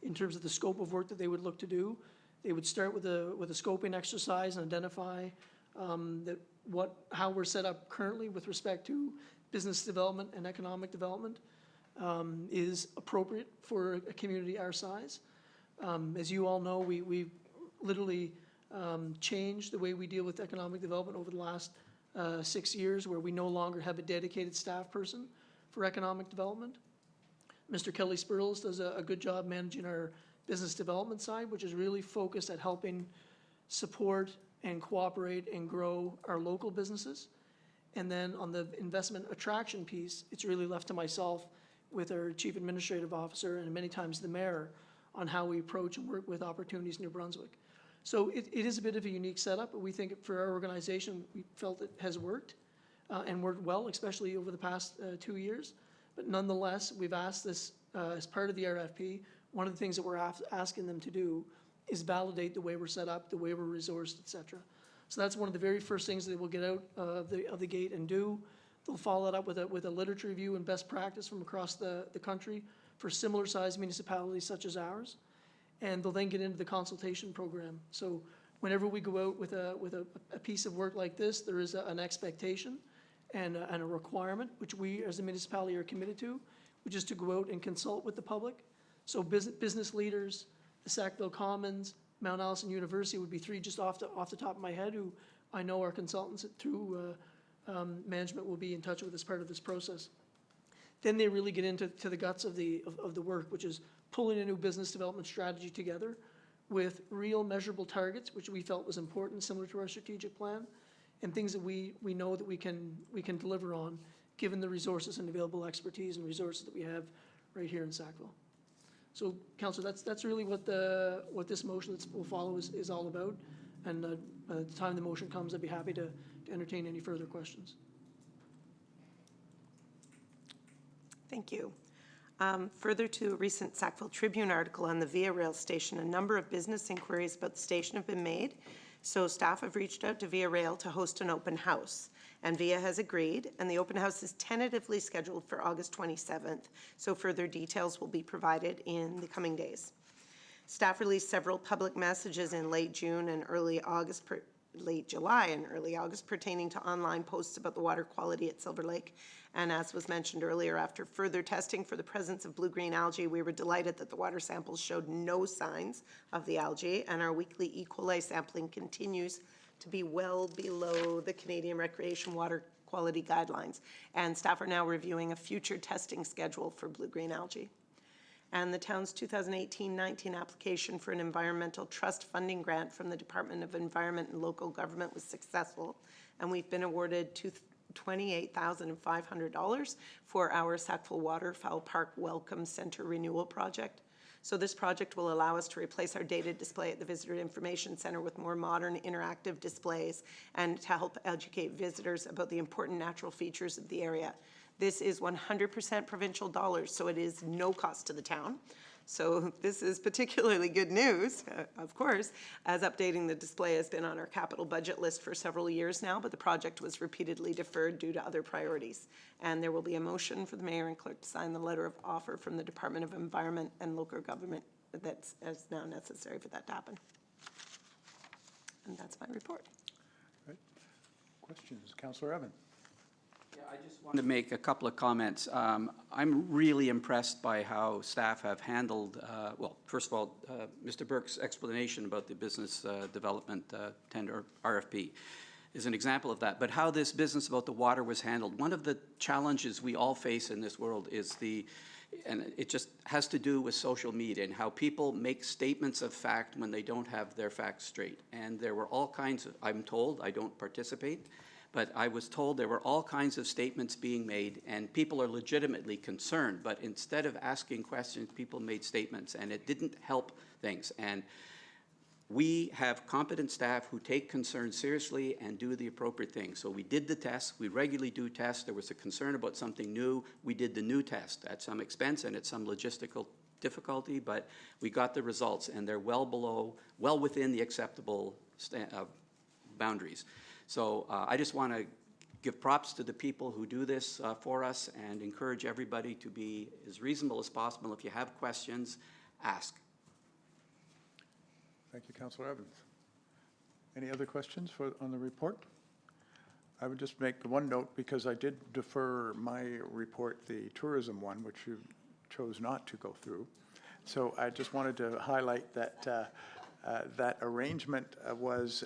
in terms of the scope of work that they would look to do. They would start with a scoping exercise and identify how we're set up currently with respect to business development and economic development is appropriate for a community our size. As you all know, we've literally changed the way we deal with economic development over the last 6 years where we no longer have a dedicated staff person for economic development. Mr. Kelly Spurls does a good job managing our business development side, which is really focused at helping support and cooperate and grow our local businesses. And then on the investment attraction piece, it's really left to myself with our Chief Administrative Officer and many times the Mayor on how we approach and work with opportunities in New Brunswick. So it is a bit of a unique setup, but we think for our organization, we felt it has worked and worked well, especially over the past 2 years. But nonetheless, we've asked this as part of the RFP. One of the things that we're asking them to do is validate the way we're set up, the way we're resourced, et cetera. So that's one of the very first things that we'll get out of the gate and do. They'll follow that up with a literature review and best practice from across the country for similar sized municipalities such as ours. And they'll then get into the consultation program. So whenever we go out with a piece of work like this, there is an expectation and a requirement, which we as a municipality are committed to, which is to go out and consult with the public. So business leaders, the Sackville Commons, Mount Allison University would be three just off the top of my head who I know our consultants through management will be in touch with as part of this process. Then they really get into the guts of the work, which is pulling a new business development strategy together with real measurable targets, which we felt was important, similar to our strategic plan, and things that we know that we can deliver on, given the resources and available expertise and resources that we have right here in Sackville. So, Councillor, that's really what this motion that will follow is all about. And by the time the motion comes, I'd be happy to entertain any further questions. Thank you. Further to a recent Sackville Tribune article on the Via Rail station, a number of business inquiries about the station have been made. So staff have reached out to Via Rail to host an open house. And Via has agreed, and the open house is tentatively scheduled for August 27th. So further details will be provided in the coming days. Staff released several public messages in late June and late July and early August pertaining to online posts about the water quality at Silver Lake. And as was mentioned earlier, after further testing for the presence of blue-green algae, we were delighted that the water samples showed no signs of the algae, and our weekly E. coli sampling continues to be well below the Canadian Recreation Water Quality Guidelines. And staff are now reviewing a future testing schedule for blue-green algae. And the town's 2018-19 application for an environmental trust funding grant from the Department of Environment and Local Government was successful, and we've been awarded $28,500 for our Sackville Waterfowl Park Welcome Center Renewal Project. So this project will allow us to replace our dated display at the Visitor Information Center with more modern interactive displays and to help educate visitors about the important natural features of the area. This is 100% provincial dollars, so it is no cost to the town. So this is particularly good news, of course, as updating the display has been on our capital budget list for several years now, but the project was repeatedly deferred due to other priorities. And there will be a motion for the mayor and clerk to sign the letter of offer from the Department of Environment and Local Government that's now necessary for that to happen. And that's my report. Right. Questions? Councillor Evan. Yeah, I just want to make a couple of comments. I'm really impressed by how staff have handled, well, first of all, Mr. Burke's explanation about the business development tender RFP is an example of that. But how this business about the water was handled, one of the challenges we all face in this world is and it just has to do with social media and how people make statements of fact when they don't have their facts straight. And there were all kinds of, I'm told, I don't participate, but I was told there were all kinds of statements being made, and people are legitimately concerned. But instead of asking questions, people made statements, and it didn't help things. And we have competent staff who take concerns seriously and do the appropriate thing. So we did the test. We regularly do tests. There was a concern about something new. We did the new test at some expense and at some logistical difficulty, but we got the results, and they're well within the acceptable boundaries. So I just want to give props to the people who do this for us and encourage everybody to be as reasonable as possible. If you have questions, ask. Thank you, Councillor Evans. Any other questions on the report? I would just make one note, because I did defer my report, the tourism one, which you chose not to go through. So I just wanted to highlight that that arrangement was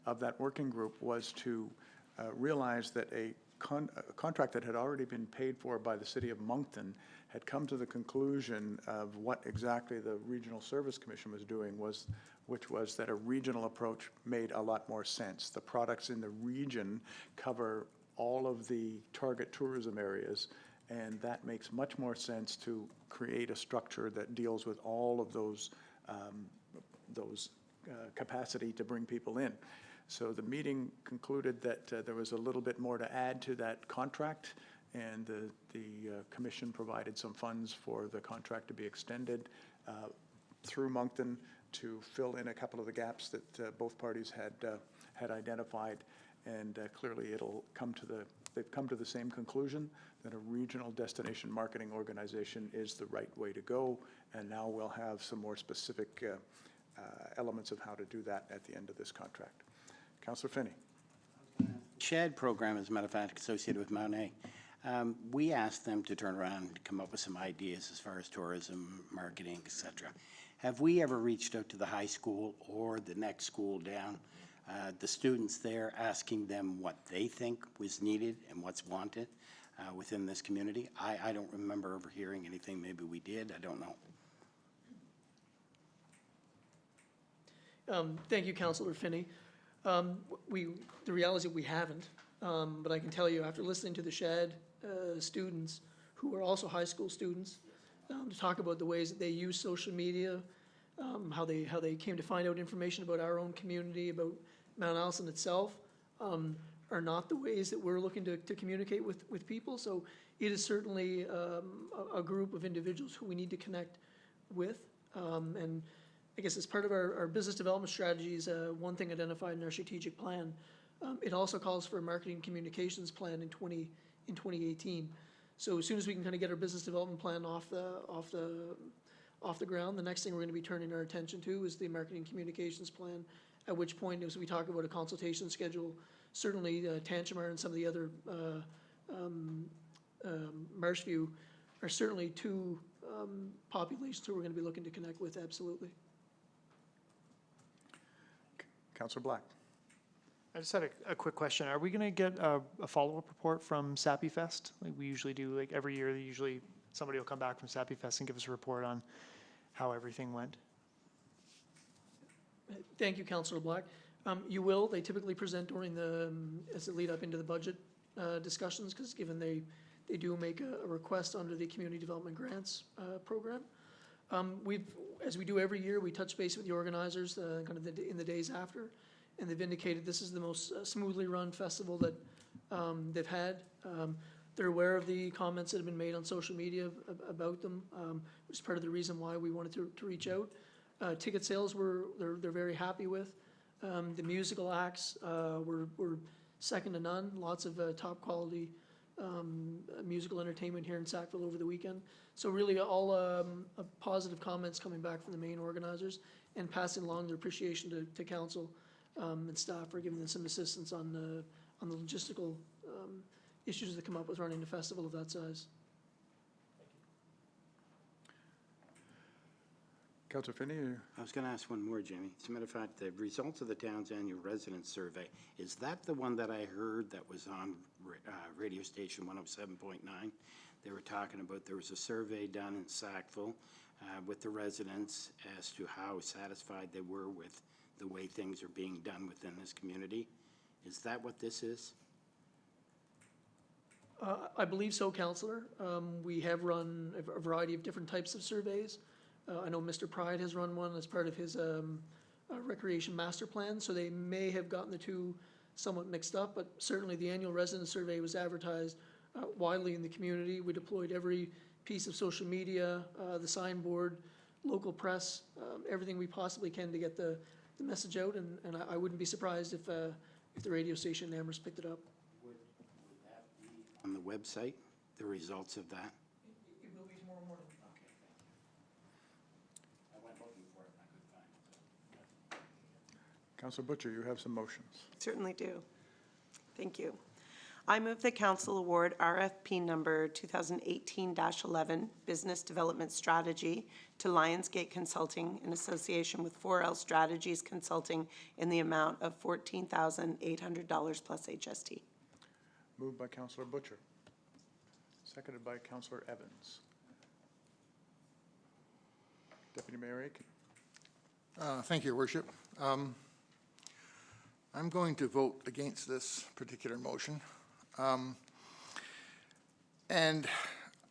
of that working group was to realized that a contract that had already been paid for by the city of Moncton had come to the conclusion of what exactly the Regional Service Commission was doing, which was that a regional approach made a lot more sense. The products in the region cover all of the target tourism areas, and that makes much more sense to create a structure that deals with all of those capacity to bring people in. So the meeting concluded that there was a little bit more to add to that contract, and the commission provided some funds for the contract to be extended through Moncton to fill in a couple of the gaps that both parties had identified. And clearly they've come to the same conclusion, that a regional destination marketing organization is the right way to go. And now we'll have some more specific elements of how to do that at the end of this contract. Councillor Finney. SHAD program, as a matter of fact, associated with Mount A. We asked them to turn around and come up with some ideas as far as tourism, marketing, et cetera. Have we ever reached out to the high school or the next school down, the students there, asking them what they think was needed and what's wanted within this community? I don't remember ever hearing anything. Maybe we did, I don't know. Thank you, Councillor Finney. The reality is we haven't, but I can tell you, after listening to the SHAD students, who are also high school students, to talk about the ways that they use social media, how they came to find out information about our own community, about Mount Allison itself, are not the ways that we're looking to communicate with people. So it is certainly a group of individuals who we need to connect with. And I guess as part of our business development strategies, one thing identified in our strategic plan, it also calls for a marketing communications plan in 2018. So as soon as we can kind of get our business development plan off the ground, the next thing we're going to be turning our attention to is the marketing communications plan. At which point, as we talk about a consultation schedule, certainly Tantramar and some of the other Marshview are certainly two populations who we're going to be looking to connect with. Absolutely. Councillor Black. I just had a quick question. Are we going to get a follow-up report from Sappy Fest? Like we usually do, like every year, usually somebody will come back from Sappy Fest and give us a report on how everything went. Thank you, Councillor Black. You will. They typically present during as it lead up into the budget discussions, because given they do make a request under the Community Development Grants program. As we do every year, we touch base with the organizers kind of in the days after, and they've indicated this is the most smoothly run festival that they've had. They're aware of the comments that have been made on social media about them, which is part of the reason why we wanted to reach out. Ticket sales they're very happy with. The musical acts were second to none. Lots of top quality musical entertainment here in Sackville over the weekend. So really all positive comments coming back from the main organizers and passing along their appreciation to council and staff for giving them some assistance on the logistical issues that come up with running a festival of that size. Councillor Finney. I was going to ask one more, Jamie. As a matter of fact, the results of the town's annual residence survey, is that the one that I heard that was on radio station 107.9? They were talking about there was a survey done in Sackville with the residents as to how satisfied they were with the way things are being done within this community. Is that what this is? I believe so, Councillor. We have run a variety of different types of surveys. I know Mr. Pride has run one as part of his recreation master plan, so they may have gotten the two somewhat mixed up, but certainly the annual resident survey was advertised widely in the community. We deployed every piece of social media, the signboard, local press, everything we possibly can to get the message out, and I wouldn't be surprised if the radio station in Amherst picked it up. Would that be on the website, the results of that? It will be tomorrow morning. Okay, thank you. I went looking for it and I couldn't find it. Councillor Butcher, you have some motions. Certainly do. Thank you. I move that council award RFP number 2018-11 Business Development Strategy to Lionsgate Consulting in association with 4L Strategies Consulting in the amount of $14,800 plus HST. Moved by Councillor Butcher, seconded by Councillor Evans. Deputy Mayor Aiken. Thank you, Your Worship. I'm going to vote against this particular motion. And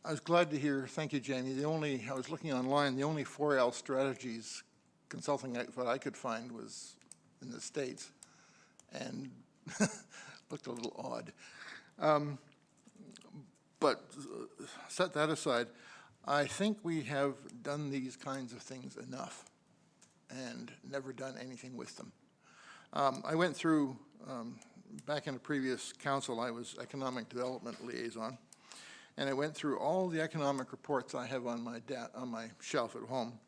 I was glad to hear, thank you, Jamie, I was looking online, the only 4L Strategies consulting outfit I could find was in the States, and looked a little odd. But set that aside, I think we have done these kinds of things enough and never done anything with them. I went through, back in a previous council, I was Economic Development Liaison, and I went through all the economic reports I have on my shelf at home,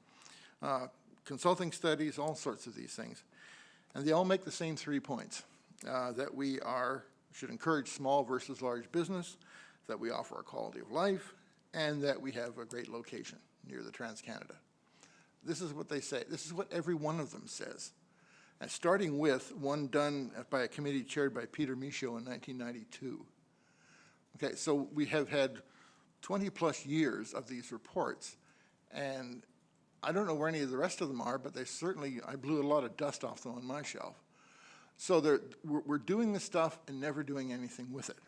consulting studies, all sorts of these things. And they all make the same 3 points, that we should encourage small versus large business, that we offer a quality of life, and that we have a great location near the Trans-Canada. This is what they say. This is what every one of them says. And starting with one done by a committee chaired by Peter Michaud in 1992. Okay, so we have had 20 plus years of these reports, and I don't know where any of the rest of them are, but they certainly, I blew a lot of dust off them on my shelf. So we're doing this stuff and never doing anything with it.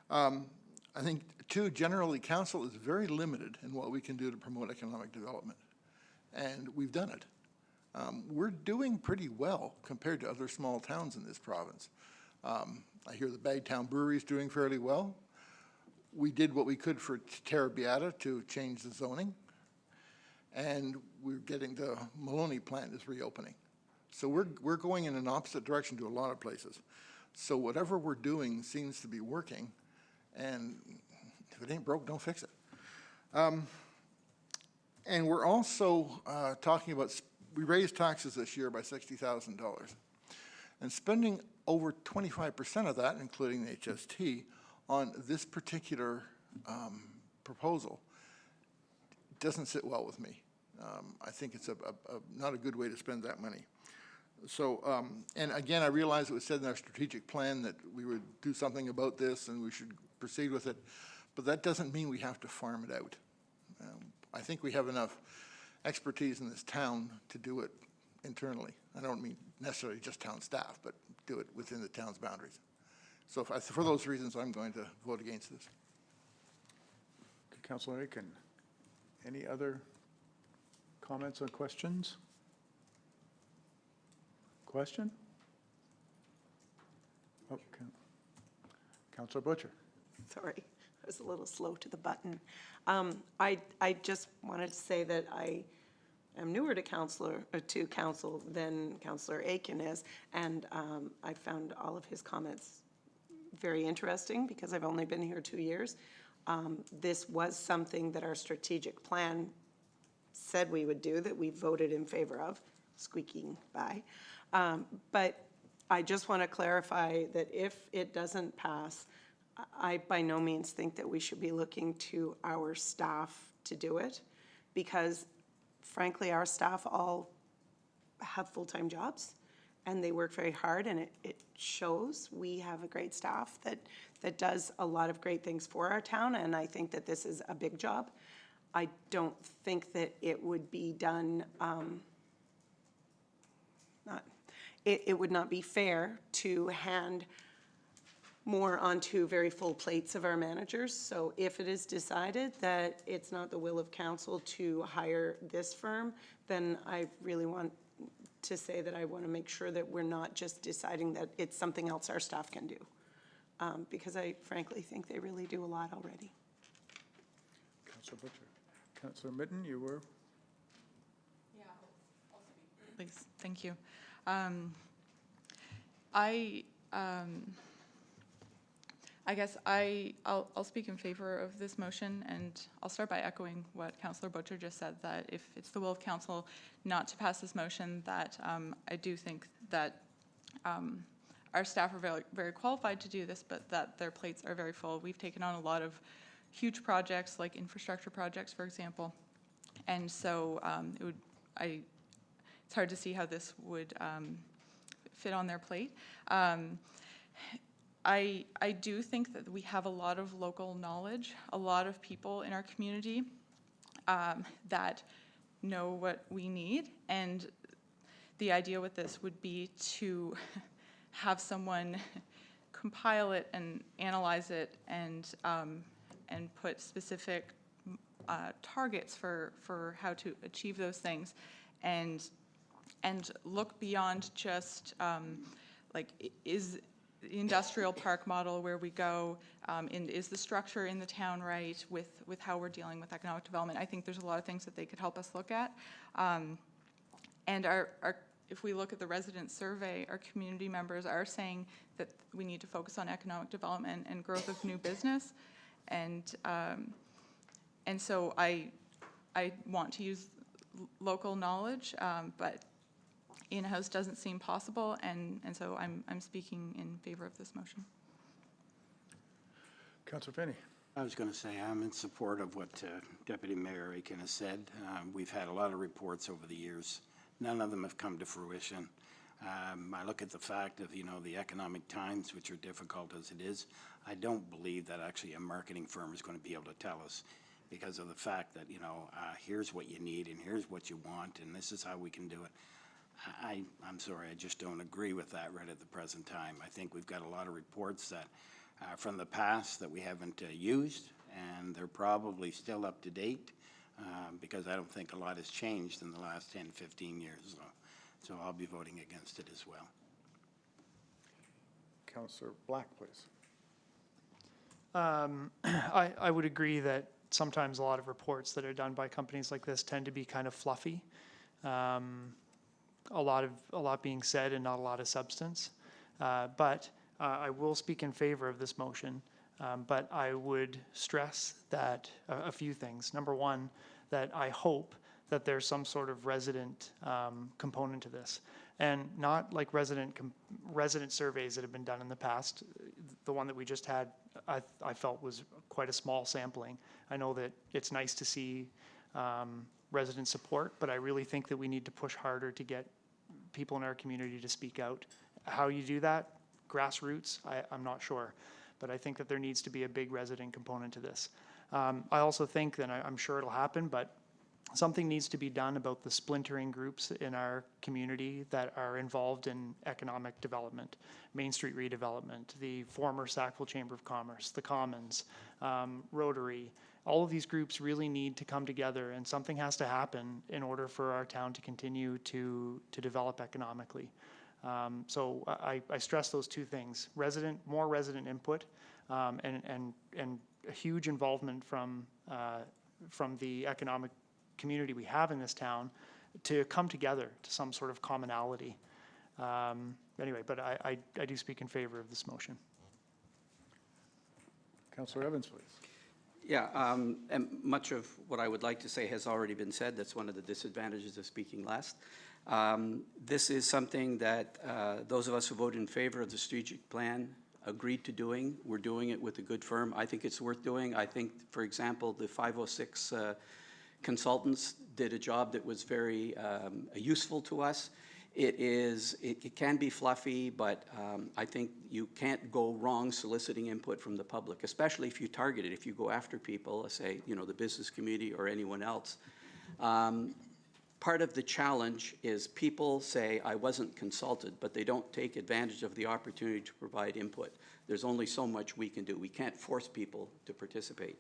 I think, too, generally, council is very limited in what we can do to promote economic development, and we've done it. We're doing pretty well compared to other small towns in this province. I hear the Bagtown Brewery is doing fairly well. We did what we could for Terra Beata to change the zoning, and we're getting the Maloney plant is reopening. So we're going in an opposite direction to a lot of places. So whatever we're doing seems to be working, and if it ain't broke, don't fix it. And we're also talking about, we raised taxes this year by $60,000. And spending over 25% of that, including the HST, on this particular proposal doesn't sit well with me. I think it's not a good way to spend that money. So, and again, I realize it was said in our strategic plan that we would do something about this and we should proceed with it, but that doesn't mean we have to farm it out. I think we have enough expertise in this town to do it internally. I don't mean necessarily just town staff, but do it within the town's boundaries. So for those reasons, I'm going to vote against this. Councillor Aiken, any other comments or questions? Question? Oh, Councillor Butcher. Sorry, I was a little slow to the button. I just wanted to say that I am newer to council than Councillor Aiken is, and I found all of his comments very interesting because I've only been here 2 years. This was something that our strategic plan said we would do, that we voted in favor of, squeaking by. But I just want to clarify that if it doesn't pass, I by no means think that we should be looking to our staff to do it, because frankly, our staff all have full-time jobs and they work very hard, and it shows. We have a great staff that does a lot of great things for our town, and I think that this is a big job. I don't think that it would be done, it would not be fair to hand more onto very full plates of our managers. So if it is decided that it's not the will of council to hire this firm, then I really want to say that I want to make sure that we're not just deciding that it's something else our staff can do. Because I frankly think they really do a lot already. Councillor Butcher. Councillor Mitten, you were? Yeah, I'll speak. Please, thank you. I guess I'll speak in favor of this motion, and I'll start by echoing what Councillor Butcher just said, that if it's the will of council not to pass this motion, that I do think that our staff are very, very qualified to do this, but that their plates are very full. We've taken on a lot of huge projects, like infrastructure projects, for example. And so it's hard to see how this would fit on their plate. I do think that we have a lot of local knowledge, a lot of people in our community that know what we need, and the idea with this would be to have someone compile it and analyze it and put specific targets for how to achieve those things, and look beyond just like, is the industrial park model where we go, and is the structure in the town right with how we're dealing with economic development? I think there's a lot of things that they could help us look at. And if we look at the resident survey, our community members are saying that we need to focus on economic development and growth of new business. And so I want to use local knowledge, but in-house doesn't seem possible, and so I'm speaking in favor of this motion. Councillor Finney. I was going to say, I'm in support of what Deputy Mayor Aiken has said. We've had a lot of reports over the years. None of them have come to fruition. I look at the fact of, the economic times, which are difficult as it is. I don't believe that actually a marketing firm is going to be able to tell us, because of the fact that, here's what you need and here's what you want and this is how we can do it. I'm sorry, I just don't agree with that right at the present time. I think we've got a lot of reports that from the past that we haven't used, and they're probably still up to date, because I don't think a lot has changed in the last 10, 15 years. So I'll be voting against it as well. Councillor Black, please. I would agree that sometimes a lot of reports that are done by companies like this tend to be kind of fluffy. A lot being said and not a lot of substance. But I will speak in favor of this motion. But I would stress that a few things. Number one, that I hope that there's some sort of resident component to this, and not like resident surveys that have been done in the past. The one that we just had, I felt was quite a small sampling. I know that it's nice to see resident support, but I really think that we need to push harder to get people in our community to speak out. How you do that, grassroots, I'm not sure, but I think that there needs to be a big resident component to this. I also think that I'm sure it'll happen, but something needs to be done about the splintering groups in our community that are involved in economic development, Main Street redevelopment, the former Sackville Chamber of Commerce, the Commons, Rotary. All of these groups really need to come together, and something has to happen in order for our town to continue to develop economically. So I stress those two things: more resident input, and a huge involvement from the economic community we have in this town to come together to some sort of commonality. Anyway, but I do speak in favor of this motion. Councillor Evans, please. Yeah, and much of what I would like to say has already been said. That's one of the disadvantages of speaking last. This is something that those of us who voted in favor of the strategic plan agreed to doing. We're doing it with a good firm. I think it's worth doing. I think, for example, the 506 consultants did a job that was very useful to us. It can be fluffy, but I think you can't go wrong soliciting input from the public, especially if you target it, if you go after people, let's say, the business community or anyone else. Part of the challenge is people say, I wasn't consulted, but they don't take advantage of the opportunity to provide input. There's only so much we can do. We can't force people to participate.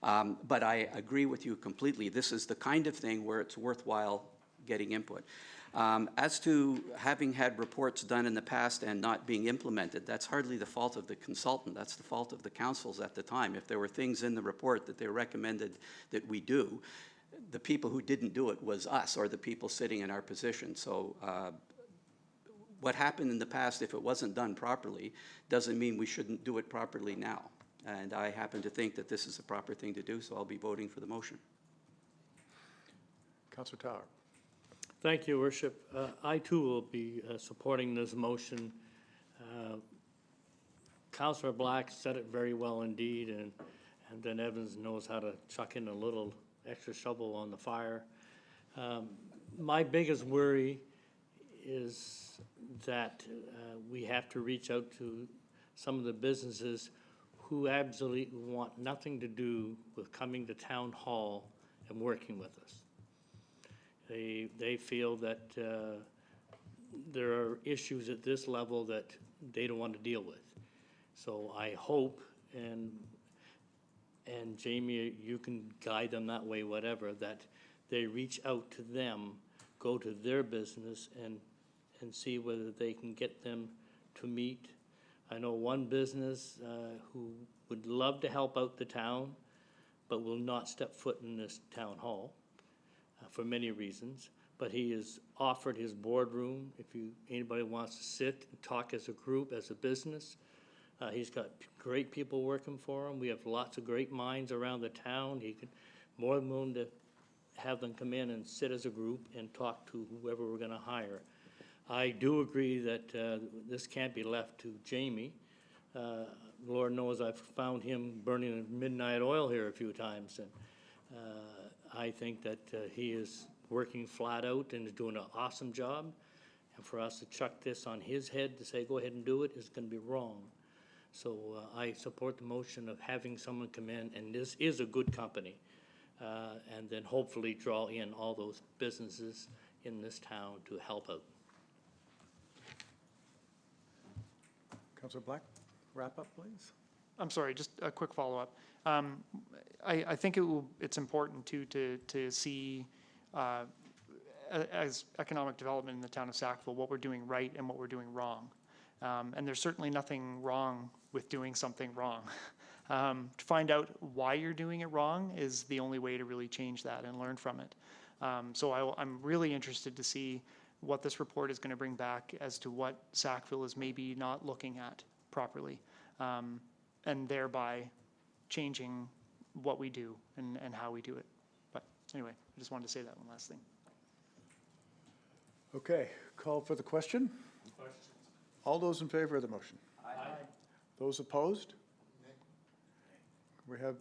But I agree with you completely. This is the kind of thing where it's worthwhile getting input. As to having had reports done in the past and not being implemented, that's hardly the fault of the consultant. That's the fault of the councils at the time. If there were things in the report that they recommended that we do, the people who didn't do it was us, or the people sitting in our position. So what happened in the past, if it wasn't done properly, doesn't mean we shouldn't do it properly now. And I happen to think that this is the proper thing to do, so I'll be voting for the motion. Councillor Tower. Thank you, Worship. I too will be supporting this motion. Councillor Black said it very well indeed, and then Evans knows how to chuck in a little extra shovel on the fire. My biggest worry is that we have to reach out to some of the businesses who absolutely want nothing to do with coming to town hall and working with us. They feel that there are issues at this level that they don't want to deal with. So I hope, and Jamie, you can guide them that way, whatever, that they reach out to them, go to their business and see whether they can get them to meet. I know one business who would love to help out the town, but will not step foot in this town hall for many reasons. But he has offered his boardroom if anybody wants to sit and talk as a group, as a business. He's got great people working for him. We have lots of great minds around the town. He could more than willing to have them come in and sit as a group and talk to whoever we're gonna hire. I do agree that this can't be left to Jamie. Lord knows I've found him burning midnight oil here a few times, and I think that he is working flat out and is doing an awesome job. And for us to chuck this on his head to say, go ahead and do it, is gonna be wrong. So I support the motion of having someone come in, and this is a good company, and then hopefully draw in all those businesses in this town to help out. Councillor Black, wrap up, please. I'm sorry, just a quick follow-up. I think it's important to see as economic development in the town of Sackville, what we're doing right and what we're doing wrong. And there's certainly nothing wrong with doing something wrong. To find out why you're doing it wrong is the only way to really change that and learn from it. So I'm really interested to see what this report is going to bring back as to what Sackville is maybe not looking at properly, and thereby changing what we do and how we do it. But anyway, I just wanted to say that one last thing. Okay, call for the question. All those in favor of the motion? Aye. Those opposed? We have,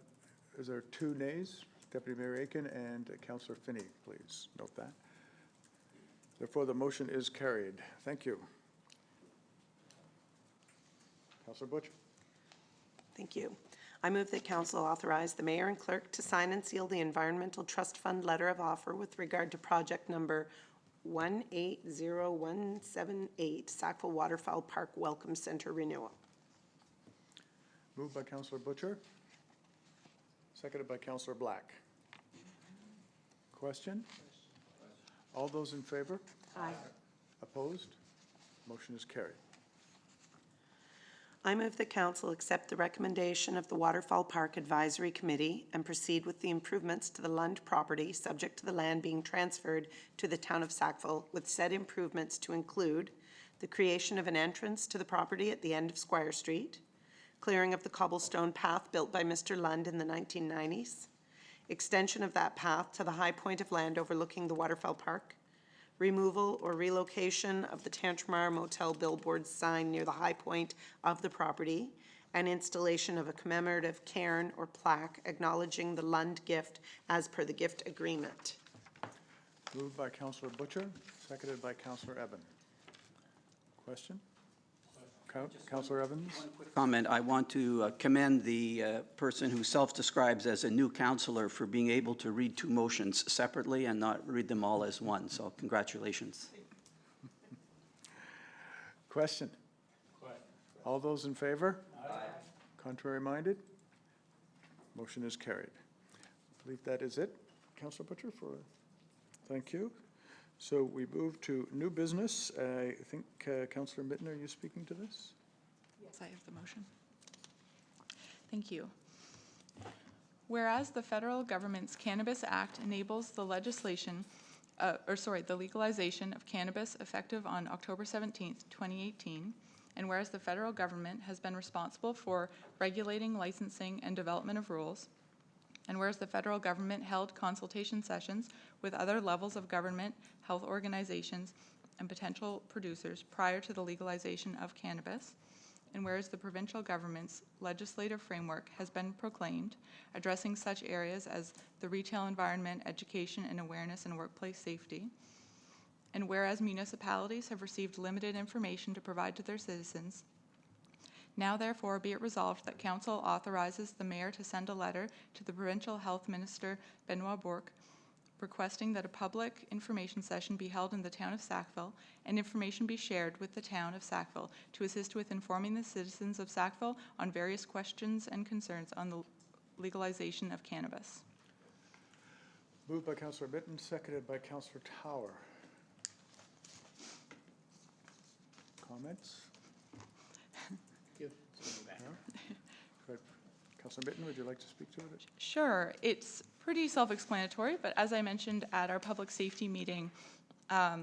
is there 2 nays? Deputy Mayor Aiken and Councillor Finney, please note that. Therefore, the motion is carried. Thank you. Councillor Butcher. Thank you. I move that council authorize the mayor and clerk to sign and seal the Environmental Trust Fund letter of offer with regard to project number 180178, Sackville Waterfowl Park Welcome Center renewal. Moved by Councillor Butcher. Seconded by Councillor Black. Question? All those in favor? Aye. Opposed? Motion is carried. I move that council accept the recommendation of the Waterfowl Park Advisory Committee and proceed with the improvements to the Lund property, subject to the land being transferred to the town of Sackville, with said improvements to include the creation of an entrance to the property at the end of Squire Street, clearing of the cobblestone path built by Mr. Lund in the 1990s, extension of that path to the high point of land overlooking the Waterfowl Park, removal or relocation of the Tantramar Motel billboard sign near the high point of the property, and installation of a commemorative cairn or plaque acknowledging the Lund gift as per the gift agreement. Moved by Councillor Butcher, seconded by Councillor Evan. Question? Councillor Evans? Comment. I want to commend the person who self-describes as a new councillor for being able to read 2 motions separately and not read them all as one. So congratulations. Question? All those in favor? Aye. Contrary minded? Motion is carried. I believe that is it. Councillor Butcher, thank you. So we move to new business. I think Councillor Mitten, are you speaking to this? Yes, I have the motion. Thank you. Whereas the federal government's Cannabis Act enables the legislation, the legalization of cannabis effective on October 17th, 2018, and whereas the federal government has been responsible for regulating licensing and development of rules, and whereas the federal government held consultation sessions with other levels of government, health organizations, and potential producers prior to the legalization of cannabis. And whereas the provincial government's legislative framework has been proclaimed, addressing such areas as the retail environment, education and awareness, and workplace safety. And whereas municipalities have received limited information to provide to their citizens, now therefore be it resolved that Council authorizes the Mayor to send a letter to the Provincial Health Minister, Benoit Bourque, requesting that a public information session be held in the town of Sackville and information be shared with the town of Sackville to assist with informing the citizens of Sackville on various questions and concerns on the legalization of cannabis. Moved by Councillor Mitten, seconded by Councillor Tower. Comments? Give some back. Good. Councillor Mitten, would you like to speak to it? Sure. It's pretty self-explanatory, but as I mentioned at our public safety meeting, I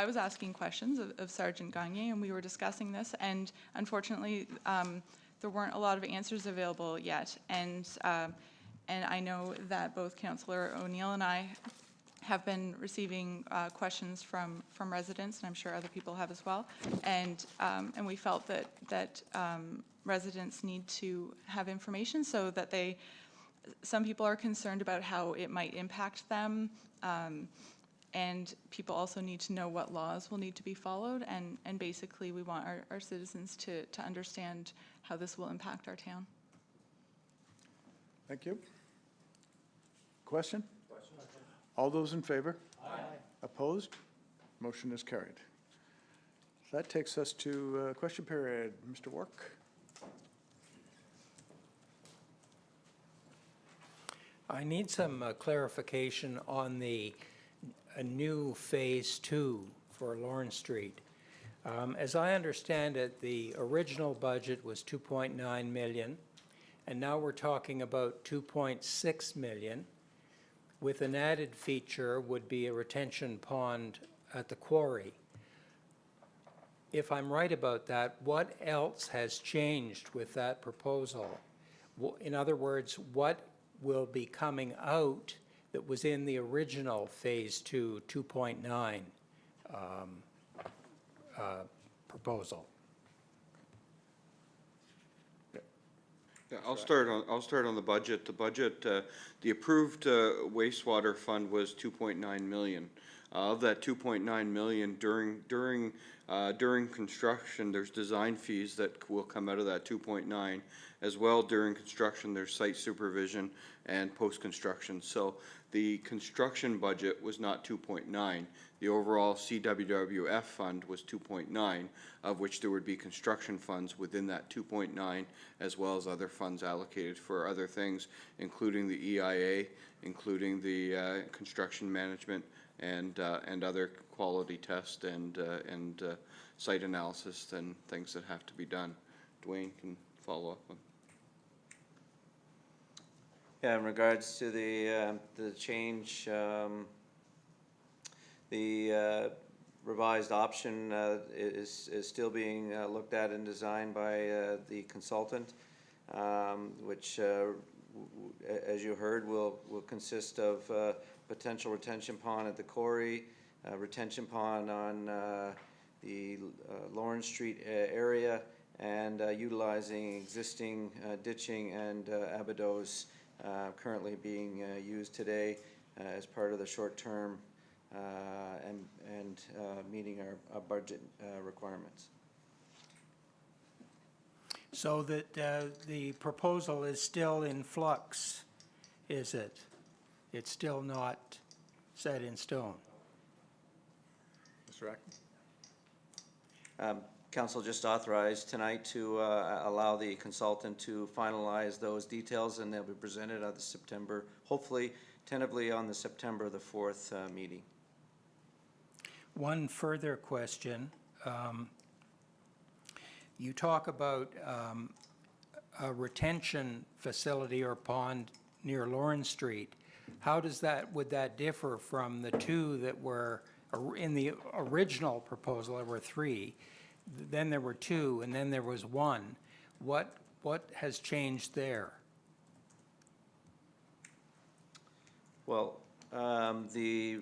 was asking questions of Sergeant Gagne, and we were discussing this, and unfortunately, there weren't a lot of answers available yet. And I know that both Councillor O'Neill and I have been receiving questions from residents, and I'm sure other people have as well. And we felt that residents need to have information so that some people are concerned about how it might impact them, and people also need to know what laws will need to be followed, and basically we want our citizens to understand how this will impact our town. Thank you. Question? All those in favor? Aye. Opposed? Motion is carried. That takes us to question period. Mr. Wark? I need some clarification on a new Phase 2 for Lawrence Street. As I understand it, the original budget was 2.9 million, and now we're talking about 2.6 million, with an added feature would be a retention pond at the quarry. If I'm right about that, what else has changed with that proposal? In other words, what will be coming out that was in the original Phase 2 2.9 proposal? Yeah, I'll start on the budget. The budget, the approved wastewater fund was 2.9 million. Of that 2.9 million, during construction, there's design fees that will come out of that 2.9. As well, during construction, there's site supervision and post-construction. So the construction budget was not 2.9. The overall CWWF fund was 2.9, of which there would be construction funds within that 2.9, as well as other funds allocated for other things, including the EIA, including the construction management, and other quality tests and site analysis and things that have to be done. Dwayne can follow up on. Yeah, in regards to the change, the revised option is still being looked at and designed by the consultant, which, as you heard, will consist of potential retention pond at the quarry, retention pond on the Lawrence Street area, and utilizing existing ditching and abados currently being used today as part of the short-term and meeting our budget requirements. So that the proposal is still in flux, is it? It's still not set in stone? Mr. Ackman? Council just authorized tonight to allow the consultant to finalize those details, and they'll be presented at the September, hopefully tentatively on the September the 4th meeting. One further question. You talk about a retention facility or pond near Lawrence Street. How does would that differ from the two that were in the original proposal? There were 3, then there were 2, and then there was 1. What has changed there? Well, the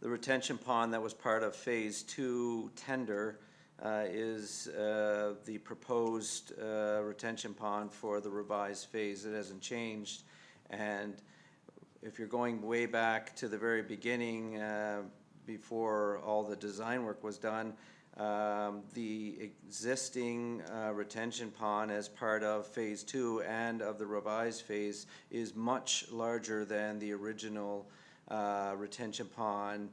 the retention pond that was part of Phase 2 tender is the proposed retention pond for the revised phase. It hasn't changed. And if you're going way back to the very beginning, before all the design work was done, the existing retention pond as part of Phase 2 and of the revised phase is much larger than the original retention pond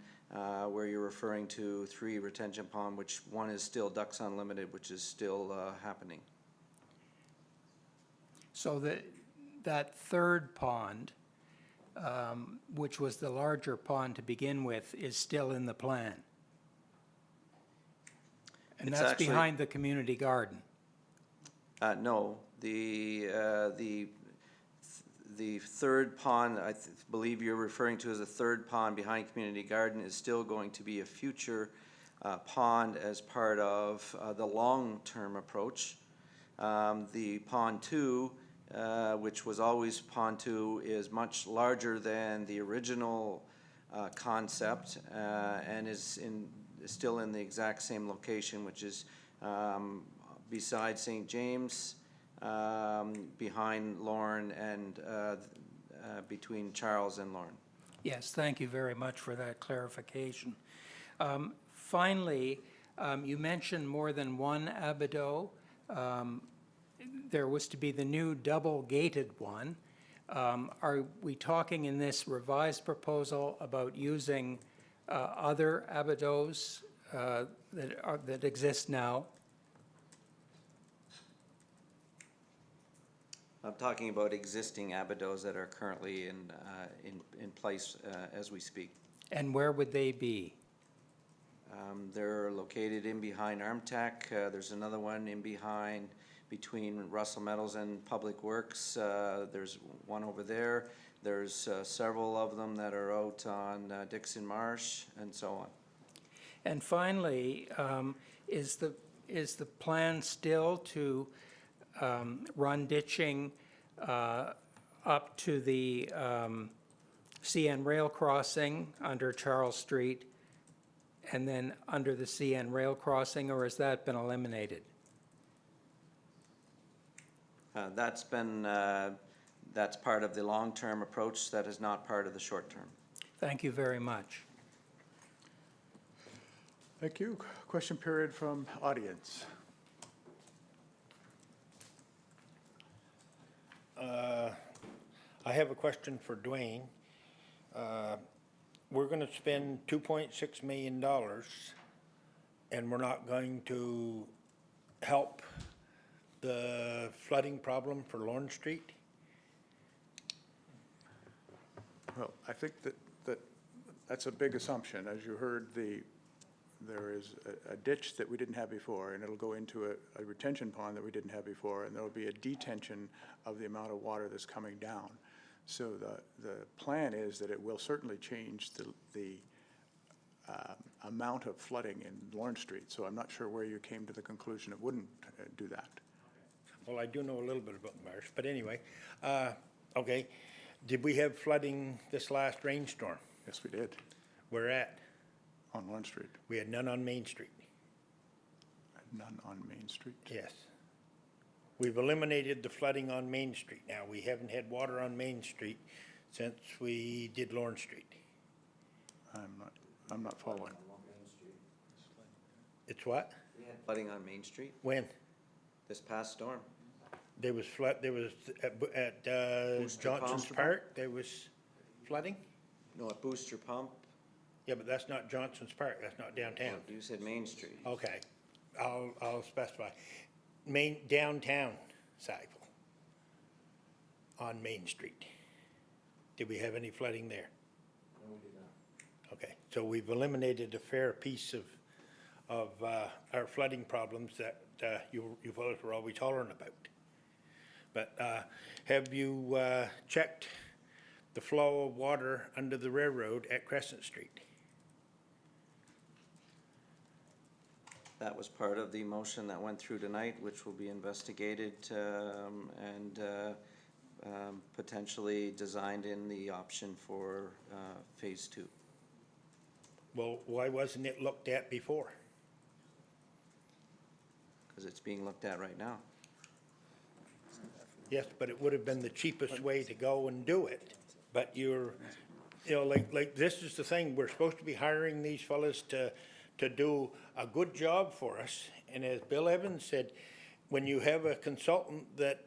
where you're referring to 3 retention pond, which one is still Ducks Unlimited, which is still happening. So that third pond, which was the larger pond to begin with, is still in the plan? And It's that's actually behind the community garden? No, the third pond, I believe you're referring to as a third pond behind community garden, is still going to be a future pond as part of the long-term approach. The pond 2, which was always pond 2, is much larger than the original concept and is still in the exact same location, which is beside St. James, behind Lorne, and between Charles and Lorne. Yes, thank you very much for that clarification. Finally, you mentioned more than one abido. There was to be the new double-gated one. Are we talking in this revised proposal about using other abidos that exist now? I'm talking about existing abidos that are currently in place as we speak. And where would they be? They're located in behind Armtech. There's another one in behind between Russell Metals and Public Works. There's one over there. There's several of them that are out on Dixon Marsh and so on. And finally, is the plan still to run ditching up to the CN rail crossing under Charles Street and then under the CN rail crossing, or has that been eliminated? That's part of the long-term approach. That is not part of the short-term. Thank you very much. Thank you. Question period from audience. I have a question for Dwayne. We're going to spend $2.6 million and we're not going to help the flooding problem for Lorne Street? Well, I think that's a big assumption. As you heard, there is a ditch that we didn't have before, and it'll go into a retention pond that we didn't have before, and there'll be a detention of the amount of water that's coming down. So the plan is that it will certainly change the amount of flooding in Lorne Street. So I'm not sure where you came to the conclusion it wouldn't do that. Well, I do know a little bit about the marsh, but anyway, okay. Did we have flooding this last rainstorm? Yes, we did. Where at? On Lorne Street. We had none on Main Street. None on Main Street? Yes. We've eliminated the flooding on Main Street now. We haven't had water on Main Street since we did Lorne Street. I'm not following. It's what? We had flooding on Main Street When? this past storm. There was at Booster Johnson's Pump? Park, there was flooding? No, at Booster Pump. Yeah, but that's not Johnson's Park, that's not downtown. You said Main Street. Okay, I'll specify. Downtown Sackville, on Main Street. Did we have any flooding there? No, we did not. Okay, so we've eliminated a fair piece of our flooding problems that you fellows were always hollering about. But have you checked the flow of water under the railroad at Crescent Street? That was part of the motion that went through tonight, which will be investigated and potentially designed in the option for Phase 2. Well, why wasn't it looked at before? Because it's being looked at right now. Yes, but it would have been the cheapest way to go and do it. But you're, you know, like this is the thing, we're supposed to be hiring these fellas to do a good job for us. And as Bill Evans said, when you have a consultant that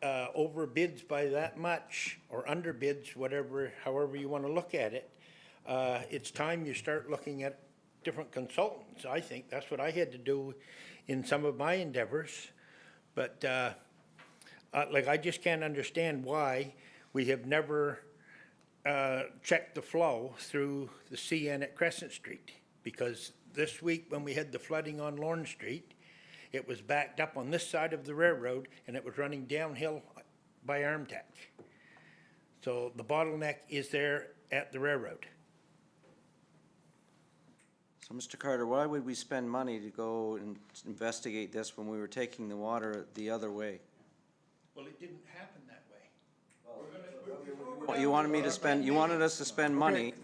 overbids by that much, or underbids, whatever, however you want to look at it, it's time you start looking at different consultants. I think that's what I had to do in some of my endeavors. But like, I just can't understand why we have never checked the flow through the CN at Crescent Street. Because this week, when we had the flooding on Lorne Street, it was backed up on this side of the railroad, and it was running downhill by Armtec. So the bottleneck is there at the railroad. So, Mr. Carter, why would we spend money to go and investigate this when we were taking the water the other way? Well, it didn't happen that way. Well, you wanted us to spend money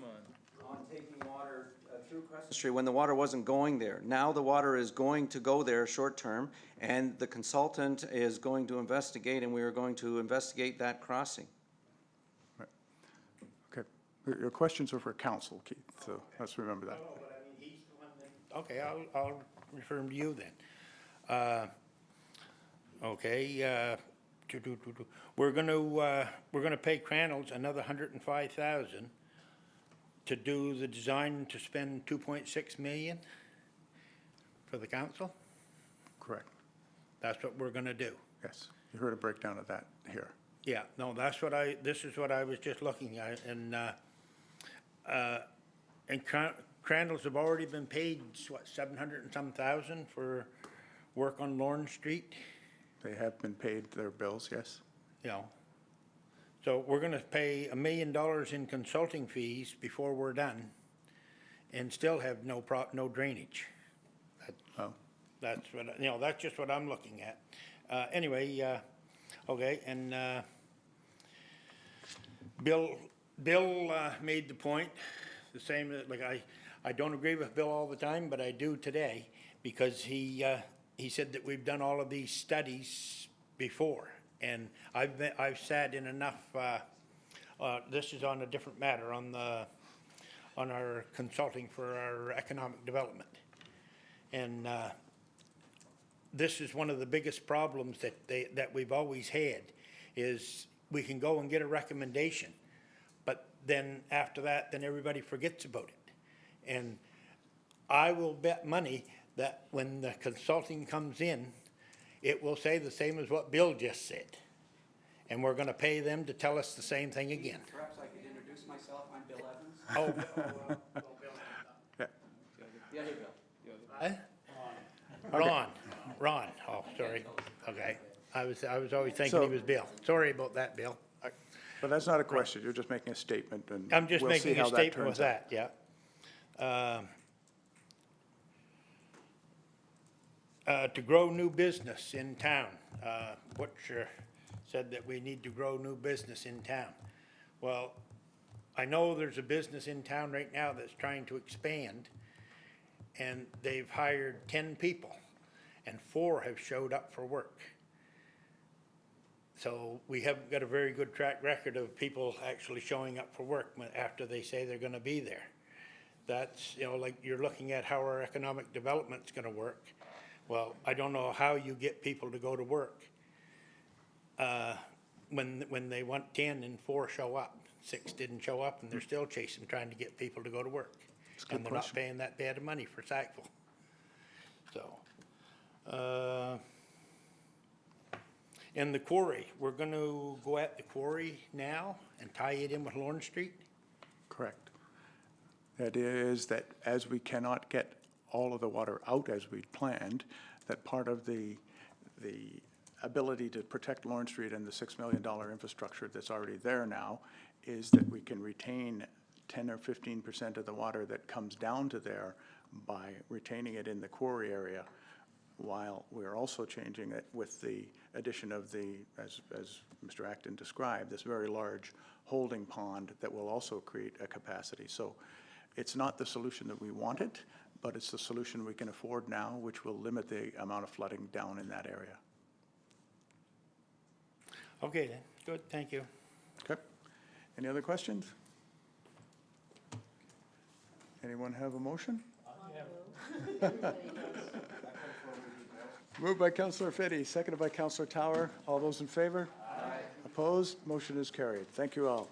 on taking water through Crescent Street when the water wasn't going there. Now the water is going to go there short term, and the consultant is going to investigate, and we are going to investigate that crossing. Okay, your questions are for council, Keith, so let's remember that. Okay, I'll refer him to you then. Okay, we're gonna pay Crannell's another $105,000 to do the design, to spend $2.6 million for the council? Correct. That's what we're gonna do. Yes, you heard a breakdown of that here. Yeah, no, this is what I was just looking at, and Crandall's have already been paid, what, 700 and some thousand for work on Lorne Street? They have been paid their bills, yes. You know, so we're gonna pay $1 million in consulting fees before we're done, and still have no drainage. Oh. That's what, you know, that's just what I'm looking at. Anyway, okay, and Bill made the point, the same, like I don't agree with Bill all the time, but I do today, because he said that we've done all of these studies before, and I've sat in enough. This is on a different matter, on our consulting for our economic development, and this is one of the biggest problems that we've always had, is we can go and get a recommendation, but then after that, then everybody forgets about it. And I will bet money that when the consulting comes in, it will say the same as what Bill just said. And we're gonna pay them to tell us the same thing again. Perhaps I could introduce myself. I'm Bill Evans. Yeah. Yeah, hey, Bill. Ron, oh, sorry, okay. I was always thinking he was Bill. Sorry about that, Bill. But that's not a question, you're just making a statement, and I'm just we'll see making a how that statement with turns out. that, yeah. To grow new business in town, Butcher said that we need to grow new business in town. Well, I know there's a business in town right now that's trying to expand, and they've hired 10 people, and 4 have showed up for work. So we haven't got a very good track record of people actually showing up for work after they say they're gonna be there. That's, you know, like you're looking at how our economic development's gonna work. Well, I don't know how you get people to go to work when they want 10 and 4 show up. 6 didn't show up, and they're still chasing, trying to get people to go to work. And they're not paying that bad of money for Sackville. So, and the quarry, we're gonna go at the quarry now and tie it in with Lorne Street? Correct. The idea is that as we cannot get all of the water out as we'd planned, that part of the ability to protect Lorne Street and the $6 million infrastructure that's already there now is that we can retain 10 or 15% of the water that comes down to there by retaining it in the quarry area, while we're also changing it with the addition of the, as Mr. Acton described, this very large holding pond that will also create a capacity. So It's not the solution that we wanted, but it's the solution we can afford now, which will limit the amount of flooding down in that area. Okay, then, good, thank you. Okay. Any other questions? Anyone have a motion? Moved by Councillor Fitty, seconded by Councillor Tower. All those in favor? Aye. Opposed? Motion is carried. Thank you all.